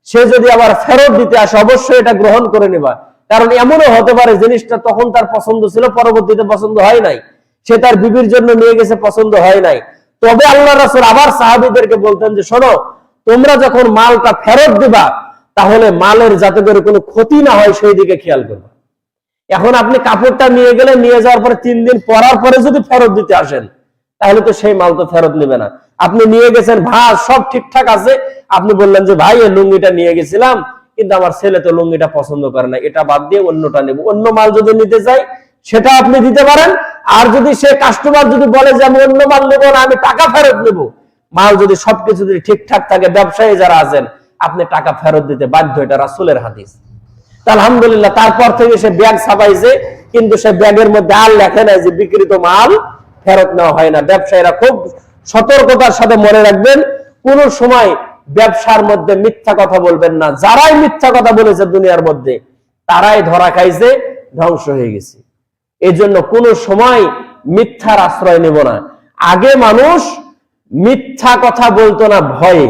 সে যদি আবার ফেরত দিতে আসে অবশ্যই এটা গ্রহণ করে নেবা, কারণ এমনও হতে পারে জিনিসটা তখন তার পছন্দ ছিল, পরবর্তীতে পছন্দ হয় নাই, সে তার বিবির জন্য নিয়ে গেছে, পছন্দ হয় নাই। তবে আল্লাহ রাসূল আবার সাহাবীদেরকে বলতেন যে শোনো, তোমরা যখন মালটা ফেরত দিবা তাহলে মালের যাতে করে কোনো ক্ষতি না হয় সেই দিকে খেয়াল করবা। এখন আপনি কাপড়টা নিয়ে গেলে, নিয়ে যাওয়ার পরে 3 দিন পরার পরে যদি ফেরত দিতে আসেন তাহলে তো সেই মাল তো ফেরত নেবে না। আপনি নিয়ে গেছেন, ভাই সব ঠিকঠাক আছে, আপনি বললেন যে ভাই এই লুঙ্গিটা নিয়ে গেছিলাম কিন্তু আমার ছেলে তো লুঙ্গিটা পছন্দ করে না, এটা বাদ দিয়ে অন্যটা নেব। অন্য মাল যদি নিতে চাই সেটা আপনি দিতে পারেন। আর যদি সে কাস্টমার যদি বলে যে আমি অন্য মাল নেবো না, আমি টাকা ফেরত নেব, মাল যদি সবকিছু যদি ঠিকঠাক থাকে, ব্যবসায়ী যারা আছেন, আপনি টাকা ফেরত দিতে বাধ্য। এটা রাসূলের হাদিস। আলহামদুলিল্লাহ, তারপর থেকে সে ব্যাগ ছাপাইছে, কিন্তু সে ব্যাগের মধ্যে আর লেখে নাই যে বিক্রিত মাল ফেরত নেওয়া হয় না। ব্যবসায়ীরা খুব সতর্কতার সাথে মনে রাখবেন, কোন সময় ব্যবসার মধ্যে মিথ্যা কথা বলবেন না। যারাই মিথ্যা কথা বলেছে দুনিয়ার মধ্যে তারাই ধরা খাইছে, ধ্বংস হয়ে গেছে। এই জন্য কোন সময় মিথ্যার আশ্রয় নেব না। আগে মানুষ মিথ্যা কথা বলতো না ভয়ে,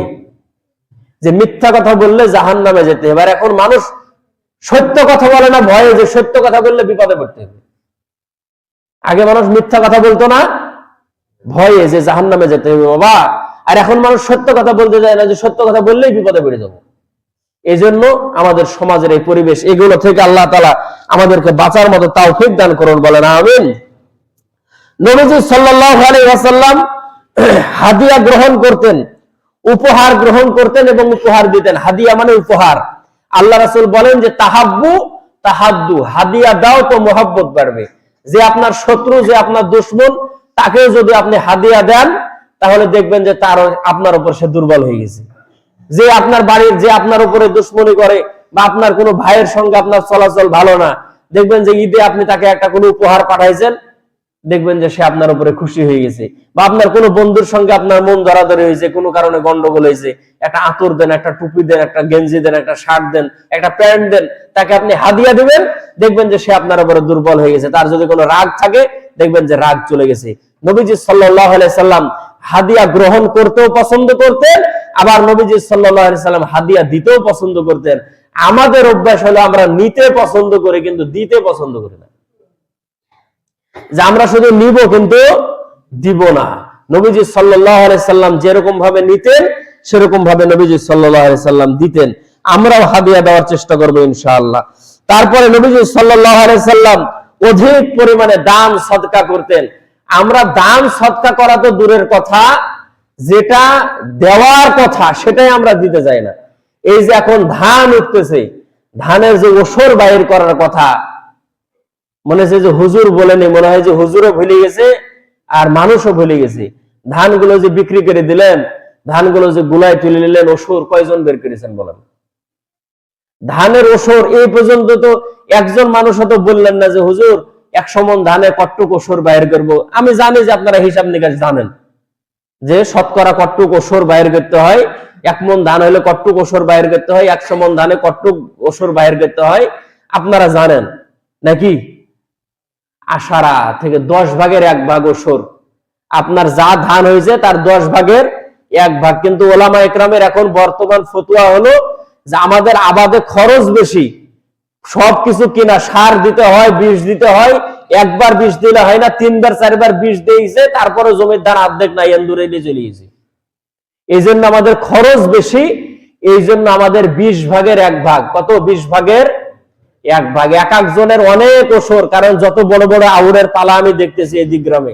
যে মিথ্যা কথা বললে জাহান্নামে যেতে হবে। আর এখন মানুষ সত্য কথা বলে না ভয়ে, যে সত্য কথা বললে বিপদে পড়তে হবে। আগে মানুষ মিথ্যা কথা বলতো না ভয়ে, যে জাহান্নামে যেতে হবে বাবা। আর এখন মানুষ সত্য কথা বলতে যায় না, যে সত্য কথা বললেই বিপদে পড়ে যাবো। এই জন্য আমাদের সমাজের এই পরিবেশ, এগুলো থেকে আল্লাহ তাআলা আমাদেরকে বাঁচার মতো তাওফিক দান করুন, বলেন আমিন। নবীজি সাল্লাল্লাহু আলাইহি ওয়াসাল্লাম হাদিয়া গ্রহণ করতেন, উপহার গ্রহণ করতেন এবং উপহার দিতেন। হাদিয়া মানে উপহার। আল্লাহ রাসূল বলেন যে তাহাব্বু তাহাদ্দু, হাদিয়া দাও তো মোহাব্বত বাড়বে। যে আপনার শত্রু, যে আপনার দুশমন, তাকেও যদি আপনি হাদিয়া দেন তাহলে দেখবেন যে তার আপনার উপর সে দুর্বল হয়ে গেছে। যে আপনার বাড়ির, যে আপনার উপরে দুশমনি করে, বা আপনার কোনো ভাইয়ের সঙ্গে আপনার চলাচল ভালো না, দেখবেন যে ঈদে আপনি তাকে একটা কোনো উপহার পাঠাইছেন, দেখবেন যে সে আপনার উপরে খুশি হয়ে গেছে। বা আপনার কোনো বন্ধুর সঙ্গে আপনার মন ধরাধরি হয়েছে, কোনো কারণে গন্ডগোল হয়েছে, একটা আতর দেন, একটা টুপি দেন, একটা গেঞ্জি দেন, একটা শার্ট দেন, একটা প্যান্ট দেন, তাকে আপনি হাদিয়া দিবেন, দেখবেন যে সে আপনার উপরে দুর্বল হয়ে গেছে। তার যদি কোনো রাগ থাকে দেখবেন যে রাগ চলে গেছে। নবীজি সাল্লাল্লাহু আলাইহি সাল্লাম হাদিয়া গ্রহণ করতেও পছন্দ করতেন, আবার নবীজি সাল্লাল্লাহু আলাইহি সাল্লাম হাদিয়া দিতেও পছন্দ করতেন। আমাদের অভ্যাস হলো আমরা নিতে পছন্দ করি কিন্তু দিতে পছন্দ করি না, যে আমরা শুধু নিব কিন্তু দিব না। নবীজি সাল্লাল্লাহু আলাইহি সাল্লাম যেরকম ভাবে নিতেন সেরকম ভাবে নবীজি সাল্লাল্লাহু আলাইহি সাল্লাম দিতেন। আমরাও হাদিয়া দেওয়ার চেষ্টা করব ইনশাআল্লাহ। তারপরে নবীজি সাল্লাল্লাহু আলাইহি সাল্লাম অধিক পরিমাণে দান সদকা করতেন। আমরা দান সদকা করা তো দূরের কথা, যেটা দেওয়ার কথা সেটাই আমরা দিতে যাই না। এই যে এখন ধান উঠতেছে, ধানের যে ওসর বাইর করার কথা, মনে হচ্ছে যে হুজুর বলেনি, মনে হয় যে হুজুরও ভুলে গেছে আর মানুষও ভুলে গেছে। ধানগুলো যে বিক্রি করে দিলেন, ধানগুলো যে গুলায় তুলে নিলেন, ওসর কয়জন বের করেছেন বলেন? ধানের ওসর এই পর্যন্ত তো একজন মানুষ তো বললেন না যে হুজুর 100 মণ ধানে কতটুকু ওসর বাইর করব। আমি জানি যে আপনারা হিসাব নিকাশ জানেন যে শতকরা কতটুকু ওসর বাইর করতে হয়, 1 মণ ধান হলে কতটুকু ওসর বাইর করতে হয়, 100 মণ ধানে কতটুকু ওসর বাইর করতে হয়, আপনারা জানেন নাকি? আশারা থেকে 10 ভাগের 1 ভাগ ওসর। আপনার যা ধান হয়েছে তার 10 ভাগের 1 ভাগ। কিন্তু ওলামা ইকরামের এখন বর্তমান ফতোয়া হলো যে আমাদের আবাদে খরচ বেশি, সবকিছু কিনা, সার দিতে হয়, বিষ দিতে হয়, একবার বিষ দিলে হয় না, 3বার 4বার বিষ দিয়েছে, তারপরে জমির ধান অর্ধেক নাই এন্দুরে দিয়ে চলে গেছে। এই জন্য আমাদের খরচ বেশি, এই জন্য আমাদের 20 ভাগের 1 ভাগ। কত? 20 ভাগের 1 ভাগ। এক একজনের অনেক ওসর, কারণ যত বড় বড় আউরের পালা আমি দেখতেছি এই গ্রামে,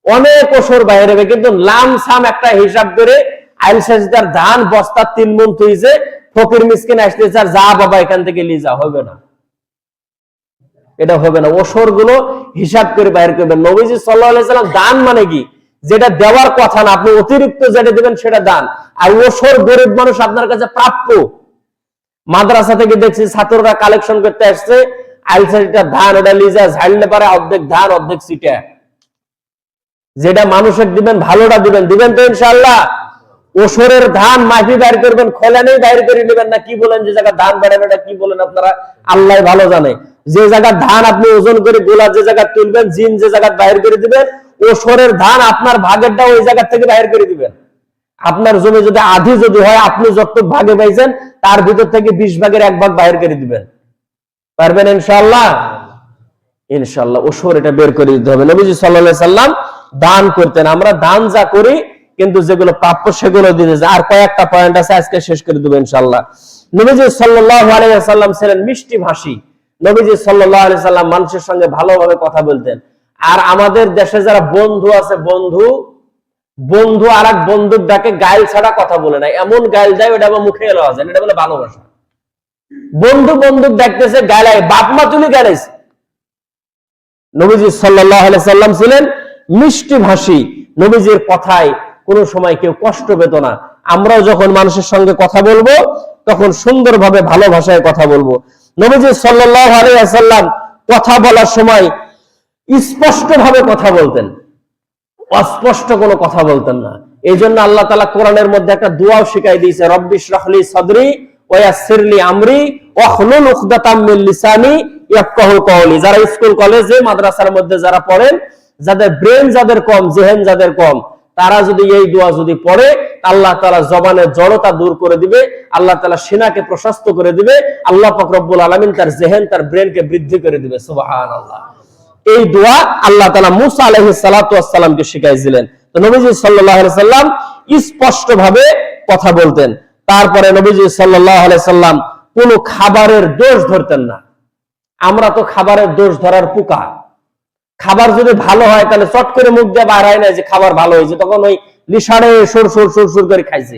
অনেক ওসর বাইরে হবে। কিন্তু লামসাম একটা হিসাব করে আইলসাজিদার ধান বস্তা 3 মণ তুইছে, ফকির মিসকিন আসতে চার, যা বাবা এখান থেকে নিয়ে যা, হবে না, এটা হবে না। ওসর গুলো হিসাব করে বাইর করবেন। নবীজি সাল্লাল্লাহু আলাইহি সাল্লাম দান মানে কি? যেটা দেওয়ার কথা না, আপনি অতিরিক্ত যেটা দিবেন সেটা দান। আর ওসর গরিব মানুষ আপনার কাছে প্রাপ্য। মাদ্রাসা থেকে দেখছি ছাত্ররা কালেকশন করতে আসছে, আইলসাজিদার ধান ওটা লিজা ঝাড়লে পারে অর্ধেক ধান অর্ধেক সিটা। যেটা মানুষের দিবেন ভালোটা দিবেন, দিবেন তো ইনশাআল্লাহ। ওসরের ধান মাটি বাইর করবেন, খোলানেই বাইর করে নেবেন না। কি বলেন যে জায়গা ধান বেড়াবে, এটা কি বলেন আপনারা? আল্লাহ ভালো জানে। যে জায়গা ধান আপনি ওজন করে গোলা যে জায়গা তুলবেন, জিন যে জায়গা বাইর করে দিবেন, ওসরের ধান আপনার ভাগেরটা ওই জায়গা থেকে বাইর করে দিবেন। আপনার জমি যদি আধি যদি হয়, আপনি যতটুকু ভাগে পাইছেন তার ভিতর থেকে 20 ভাগের 1 ভাগ বাইর করে দিবেন। পারবেন ইনশাআল্লাহ? ইনশাআল্লাহ ওসর এটা বের করে দিতে হবে। নবীজি সাল্লাল্লাহু আলাইহি সাল্লাম দান করতেন। আমরা দান যা করি কিন্তু যেগুলো প্রাপ্য সেগুলো দিতে যায়। আর কয়েকটা পয়েন্ট আছে, আজকে শেষ করে দেব ইনশাআল্লাহ। নবীজি সাল্লাল্লাহু আলাইহি সাল্লাম ছিলেন মিষ্টি ভাষী। নবীজি সাল্লাল্লাহু আলাইহি সাল্লাম মানুষের সঙ্গে ভালোভাবে কথা বলতেন। আর আমাদের দেশে যারা বন্ধু আছে, বন্ধু আর এক বন্ধুর ডাকে গাইল ছাড়া কথা বলে না, এমন গাইল দেয় ওটা আবার মুখে এলো আছে, এটা বলে ভালোবাসা। বন্ধু দেখতেছে গাইলায়, বাপ মা তুলি গাইলাইছে। নবীজি সাল্লাল্লাহু আলাইহি সাল্লাম ছিলেন মিষ্টি ভাষী। নবীজির কথায় কোনো সময় কেউ কষ্ট পেত না। আমরাও যখন মানুষের সঙ্গে কথা বলবো তখন সুন্দরভাবে ভালো ভাষায় কথা বলবো। নবীজি সাল্লাল্লাহু আলাইহি সাল্লাম কথা বলার সময় স্পষ্টভাবে কথা বলতেন, অস্পষ্ট কোনো কথা বলতেন না। এই জন্য আল্লাহ তাআলা কোরআনের মধ্যে একটা দোয়াও শিখাই দিয়েছে, রব্বিশ রাহলি সাদরি ওয়া ইয়াসসিরলি আমরি ওয়াহলুল উকদাতাম মিন লিসানি ইয়াফকাহু কওলি। যারা স্কুল কলেজে মাদ্রাসার মধ্যে যারা পড়েন, যাদের ব্রেন যাদের কম, জেহেন যাদের কম, তারা যদি এই দোয়া যদি পড়ে, আল্লাহ তাআলা জবানের জড়তা দূর করে দিবে, আল্লাহ তাআলা সিনাকে প্রশস্ত করে দিবে, আল্লাহ পাক রব্বুল আলামিন তার জেহেন তার ব্রেনকে বৃদ্ধি করে দিবে। সুবহানাল্লাহ। এই দোয়া আল্লাহ তাআলা মুসা আলাইহিস সালাতু ওয়াস সালামকে শিখাইছিলেন। তো নবীজি সাল্লাল্লাহু আলাইহি সাল্লাম স্পষ্টভাবে কথা বলতেন। তারপরে নবীজি সাল্লাল্লাহু আলাইহি সাল্লাম কোনো খাবারের দোষ ধরতেন না। আমরা তো খাবারের দোষ ধরার পোকা। খাবার যদি ভালো হয় তাহলে চট করে মুখ দিয়ে বার হয় না যে খাবার ভালো হয়েছে, তখন ওই নিশানে সুর করে খাইছে।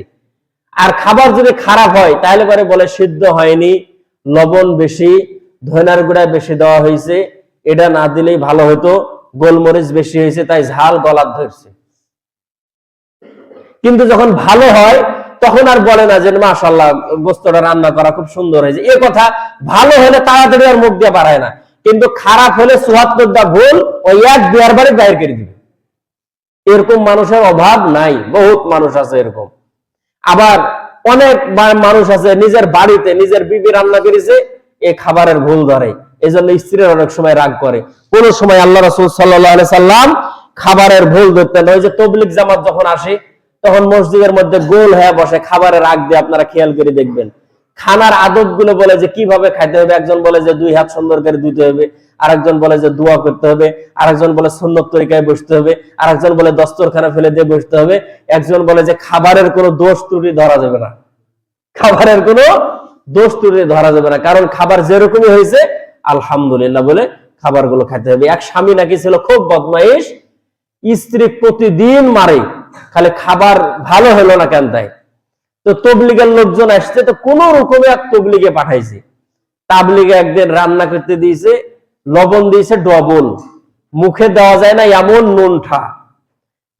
আর খাবার যদি খারাপ হয় তাহলে পরে বলে সিদ্ধ হয়নি, লবণ বেশি, ধনিয়ার গুঁড়া বেশি দেওয়া হয়েছে, এটা না দিলেই ভালো হতো, গোলমরিচ বেশি হয়েছে তাই ঝাল গলার ধরছে। কিন্তু যখন ভালো হয় তখন আর বলে না যে মাশাআল্লাহ গোস্তটা রান্না করা খুব সুন্দর হয়েছে। এ কথা ভালো হলে তাড়াতাড়ি আর মুখ দিয়ে বাড়ায় না, কিন্তু খারাপ হলে ৭৪টা ভুল ওই এক দুয়ার বাড়ি বাইর করে দিবে। এরকম মানুষের অভাব নাই, বহুত মানুষ আছে এরকম। আবার অনেক মানুষ আছে নিজের বাড়িতে নিজের বিবি রান্না করেছে, এই খাবারের ভুল ধরে, এই জন্য স্ত্রীর অনেক সময় রাগ করে। কোন সময় আল্লাহ রাসূল সাল্লাল্লাহু আলাইহি সাল্লাম খাবারের ভুল ধরতেন। ওই যে তাবলীগ জামাত যখন আসে তখন মসজিদের মধ্যে গোল হয়ে বসে খাবারের রাগ দিয়ে, আপনারা খেয়াল করে দেখবেন। খানার আদব গুলো বলে যে কিভাবে খাইতে হবে, একজন বলে যে 2 হাত সুন্দর করে ধুতে হবে, আরেকজন বলে যে দোয়া করতে হবে, আরেকজন বলে সুন্নত তরিকায় বসতে হবে, আরেকজন বলে দস্তরখানা ফেলে দিয়ে বসতে হবে, একজন বলে যে খাবারের কোনো দোষ ত্রুটি ধরা যাবে না, খাবারের কোনো দোষ ত্রুটি ধরা যাবে না, কারণ খাবার যেরকমই হয়েছে আলহামদুলিল্লাহ বলে খাবারগুলো খেতে হবে। এক স্বামী নাকি ছিল খুব বদমাইশ, স্ত্রী প্রতিদিন মারে, খালি খাবার ভালো হলো না কেন তাই। তো তবলিগের লোকজন আসছে, তো কোন রকমে এক তবলিগে পাঠাইছে। তাবলিগে একদিন রান্না করতে দিয়েছে, লবণ দিয়েছে ডবল, মুখে দেওয়া যায় না এমন নুনঠা।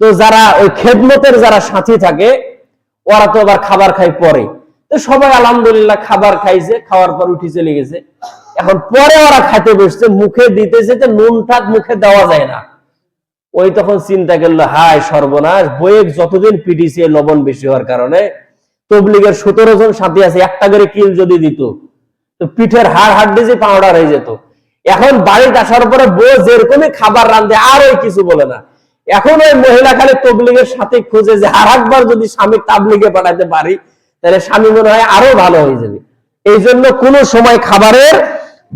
তো যারা ওই খেদমতের যারা সাথী থাকে ওরা তো আবার খাবার খাই পরে, তো সবাই আলহামদুলিল্লাহ খাবার খাইছে, খাওয়ার পর উঠে চলে গেছে। এখন পরে ওরা খাইতে বসছে, মুখে দিতেছে তো নুনঠা মুখে দেওয়া যায় না। ওই তখন চিন্তা করলো হায় সর্বনাশ, বইয়ের যতদিন পিটিছে লবণ বেশি হওয়ার কারণে, তবলিগের 17 জন সাথী আছে, একটা করে কিল যদি দিত তো পিঠের হাড় হাড্ডি যে পাউডার হয়ে যেত। এখন বাড়িতে আসার পরে বউ যেরকমই খাবার রাঁধে আর ওই কিছু বলে না। এখন ওই মহিলা খালি তবলিগের সাথে খুঁজে যে আর একবার যদি স্বামী তাবলিগে পাঠাতে পারি তাহলে স্বামী মনে হয় আরো ভালো হয়ে যাবে। এই জন্য কোনো সময় খাবারের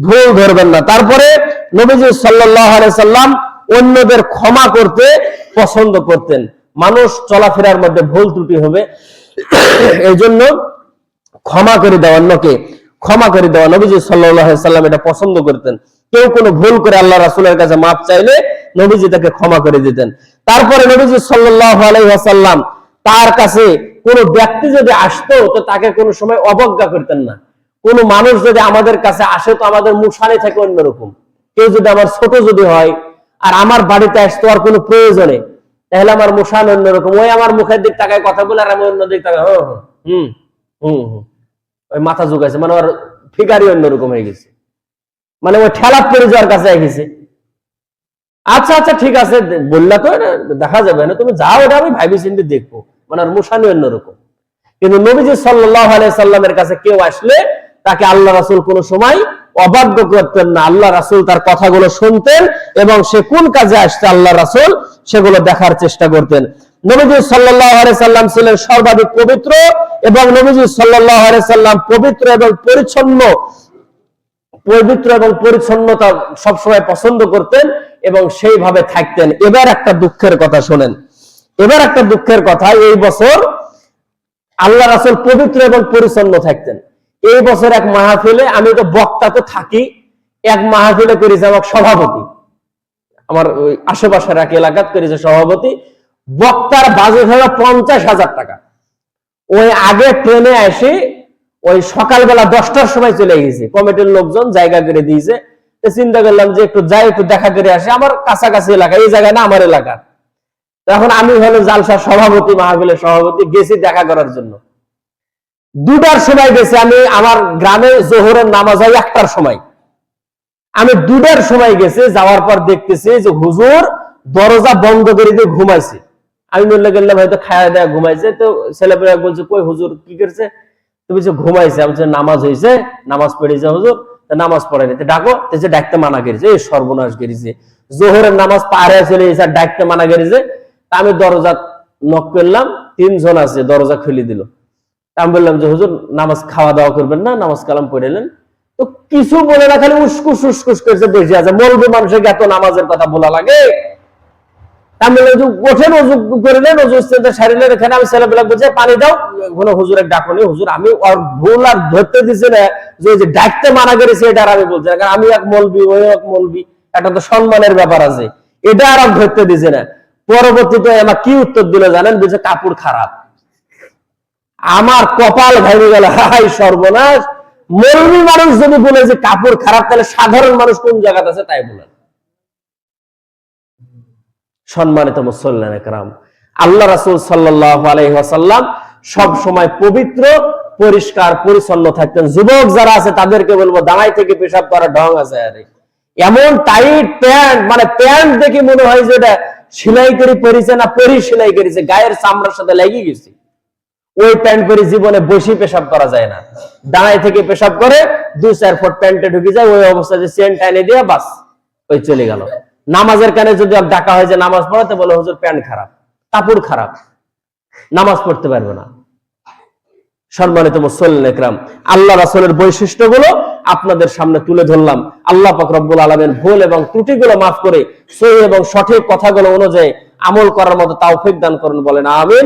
ভুল ধরবেন না। তারপরে নবীজি সাল্লাল্লাহু আলাইহি সাল্লাম অন্যদের ক্ষমা করতে পছন্দ করতেন। মানুষ চলাফেরার মধ্যে ভুল ত্রুটি হবে, এই জন্য ক্ষমা করে দেওয়া, অন্যকে ক্ষমা করে দেওয়া নবীজি সাল্লাল্লাহু আলাইহি সাল্লাম এটা পছন্দ করতেন। কেউ কোনো ভুল করে আল্লাহ রাসূলের কাছে মাপ চাইলে নবীজি তাকে ক্ষমা করে দিতেন। তারপরে নবীজি সাল্লাল্লাহু আলাইহি ওয়াসাল্লাম তার কাছে কোনো ব্যক্তি যদি আসতো তো তাকে কোনো সময় অবজ্ঞা করতেন না। কোনো মানুষ যদি আমাদের কাছে আসে তো আমাদের মুশানি থাকে অন্যরকম। কেউ যদি আমার ছোট যদি হয় আর আমার বাড়িতে আসতো আর কোনো প্রয়োজনে, তাহলে আমার মুশান অন্যরকম। ওই আমার মুখের দিক তাকায় কথা বলে আর আমি অন্য দিক তাকায় ওই মাথা ঝুঁকাইছে, মানে ওর ফিগারই অন্যরকম হয়ে গেছে, মানে ওই ঠেলাপ করে যাওয়ার কাছে গেছে। আচ্ছা আচ্ছা ঠিক আছে বললা তো দেখা যাবে না, তুমি যাও, এটা আমি ভাবি চিন্তে দেখবো, মানে ওর মুশানি অন্যরকম। কিন্তু নবীজি সাল্লাল্লাহু আলাইহি সাল্লামের কাছে কেউ আসলে তাকে আল্লাহ রাসূল কোনো সময় অবাধ্য করতেন না। আল্লাহ রাসূল তার কথাগুলো শুনতেন এবং সে কোন কাজে আসছে আল্লাহ রাসূল সেগুলো দেখার চেষ্টা করতেন। নবীজি সাল্লাল্লাহু আলাইহি সাল্লাম ছিলেন সর্বাধিক পবিত্র, এবং নবীজি সাল্লাল্লাহু আলাইহি সাল্লাম পবিত্র এবং পরিচ্ছন্নতা সবসময় পছন্দ করতেন এবং সেইভাবে থাকতেন। এবার একটা দুঃখের কথা শোনেন, এবার একটা দুঃখের কথা, এই বছর আল্লাহ রাসূল পবিত্র এবং পরিচ্ছন্ন থাকতেন। এই বছর এক মাহফিলে, আমি তো বক্তা তো থাকি, এক মাহফিলে করেছে আমার সভাপতি, আমার ওই আশেপাশের এক এলাকাত করেছে সভাপতি, বক্তার বাজেট হলো 50,000 টাকা। ওই আগে ট্রেনে এসে ওই সকালবেলা 10টার সময় চলে গেছে, কমিটির লোকজন জায়গা করে দিয়েছে। চিন্তা করলাম যে একটু যাই, একটু দেখা করে আসি, আমার কাছাকাছি এলাকা, এই জায়গায় না আমার এলাকা। এখন আমি হলো জালসার সভাপতি, মাহফিলের সভাপতি, গেছি দেখা করার জন্য। 2টার সময় গেছি আমি, আমার গ্রামে জোহরের নামাজ হয় 1টার সময়, আমি 2টার সময় গেছি। যাওয়ার পর দেখতেছি যে হুজুর দরজা বন্ধ করে দিয়ে ঘুমাইছে। আমি বললে গেলাম হয়তো খায়া দেয়া ঘুমাইছে। তো ছেলেপেলে বলছে কই হুজুর কি করছে? তুমি যে ঘুমাইছে। আমি নামাজ হয়েছে, নামাজ পড়েছে হুজুর। নামাজ পড়ায়নি, ডাকো। ডাকতে মানা করেছে, এই সর্বনাশ করেছে, জোহরের নামাজ পার হয়ে চলে গেছে, ডাকতে মানা করেছে। আমি দরজা নক করলাম, 3 জন আছে, দরজা খুলে দিল। আমি বললাম যে হুজুর নামাজ খাওয়া দাওয়া করবেন না, নামাজ কালাম পড়ে এলেন। তো কিছু বলে না, খালি উস্কুস উস্কুস করেছে, বসে আছে। মৌলবী মানুষের এত নামাজের কথা বলা লাগে? আমি ওঠেন, অজু করলেন, অজু সারিলেন, এখানে আমি ছেলেবেলা বলছে পানি দাও, কোনো হুজুরের ডাকনি। হুজুর আমি ওর ভুল আর ধরতে দিছি না, যে ডাকতে মানা করেছে এটা আর আমি বলছি না, কারণ আমি এক মৌলবী, ওই এক মৌলবী, একটা তো সম্মানের ব্যাপার আছে, এটা আর ধরতে দিছে না। পরবর্তীতে আমার কি উত্তর দিল জানেন? বলছে কাপড় খারাপ। আমার কপাল ভেঙে গেল, হাই সর্বনাশ। মৌলবী মানুষ যদি বলে যে কাপড় খারাপ, তাহলে সাধারণ মানুষ কোন জায়গাতে আছে তাই বলেন। সম্মানিত মুসল্লিন একরাম, আল্লাহ রাসূল সাল্লাল্লাহু আলাইহি ওয়াসাল্লাম সব সময় পবিত্র, পরিষ্কার, পরিচ্ছন্ন থাকতেন। যুবক যারা আছে তাদেরকে বলবো, দাঁড়াই থেকে পেশাব করার ঢং আছে। আরে এমন টাইট প্যান্ট, মানে প্যান্ট দেখে মনে হয় যে এটা সেলাই করে পরিছে না পরি সেলাই করেছে, গায়ের চামড়ার সাথে লেগে গেছে। ওই প্যান্ট পরে জীবনে বসে পেশাব করা যায় না। দাঁড়াই থেকে পেশাব করে 2-4 ফুট প্যান্টে ঢুকে যায়, ওই অবস্থায় যে চেন টাইনে দিয়ে বাস ওই চলে গেল। নামাজের কানে যদি ডাকা হয় যে নামাজ পড়াতে, বলে হুজুর প্যান্ট খারাপ, কাপড় খারাপ, নামাজ পড়তে পারবে না। সম্মানিত মুসল্লিন একরাম, আল্লাহ রাসূলের বৈশিষ্ট্যগুলো আপনাদের সামনে তুলে ধরলাম। আল্লাহ পাক রব্বুল আলামিন ভুল এবং ত্রুটিগুলো মাফ করে সহিহ এবং সঠিক কথাগুলো অনুযায়ী আমল করার মতো তৌফিক দান করুন, বলেন আমিন।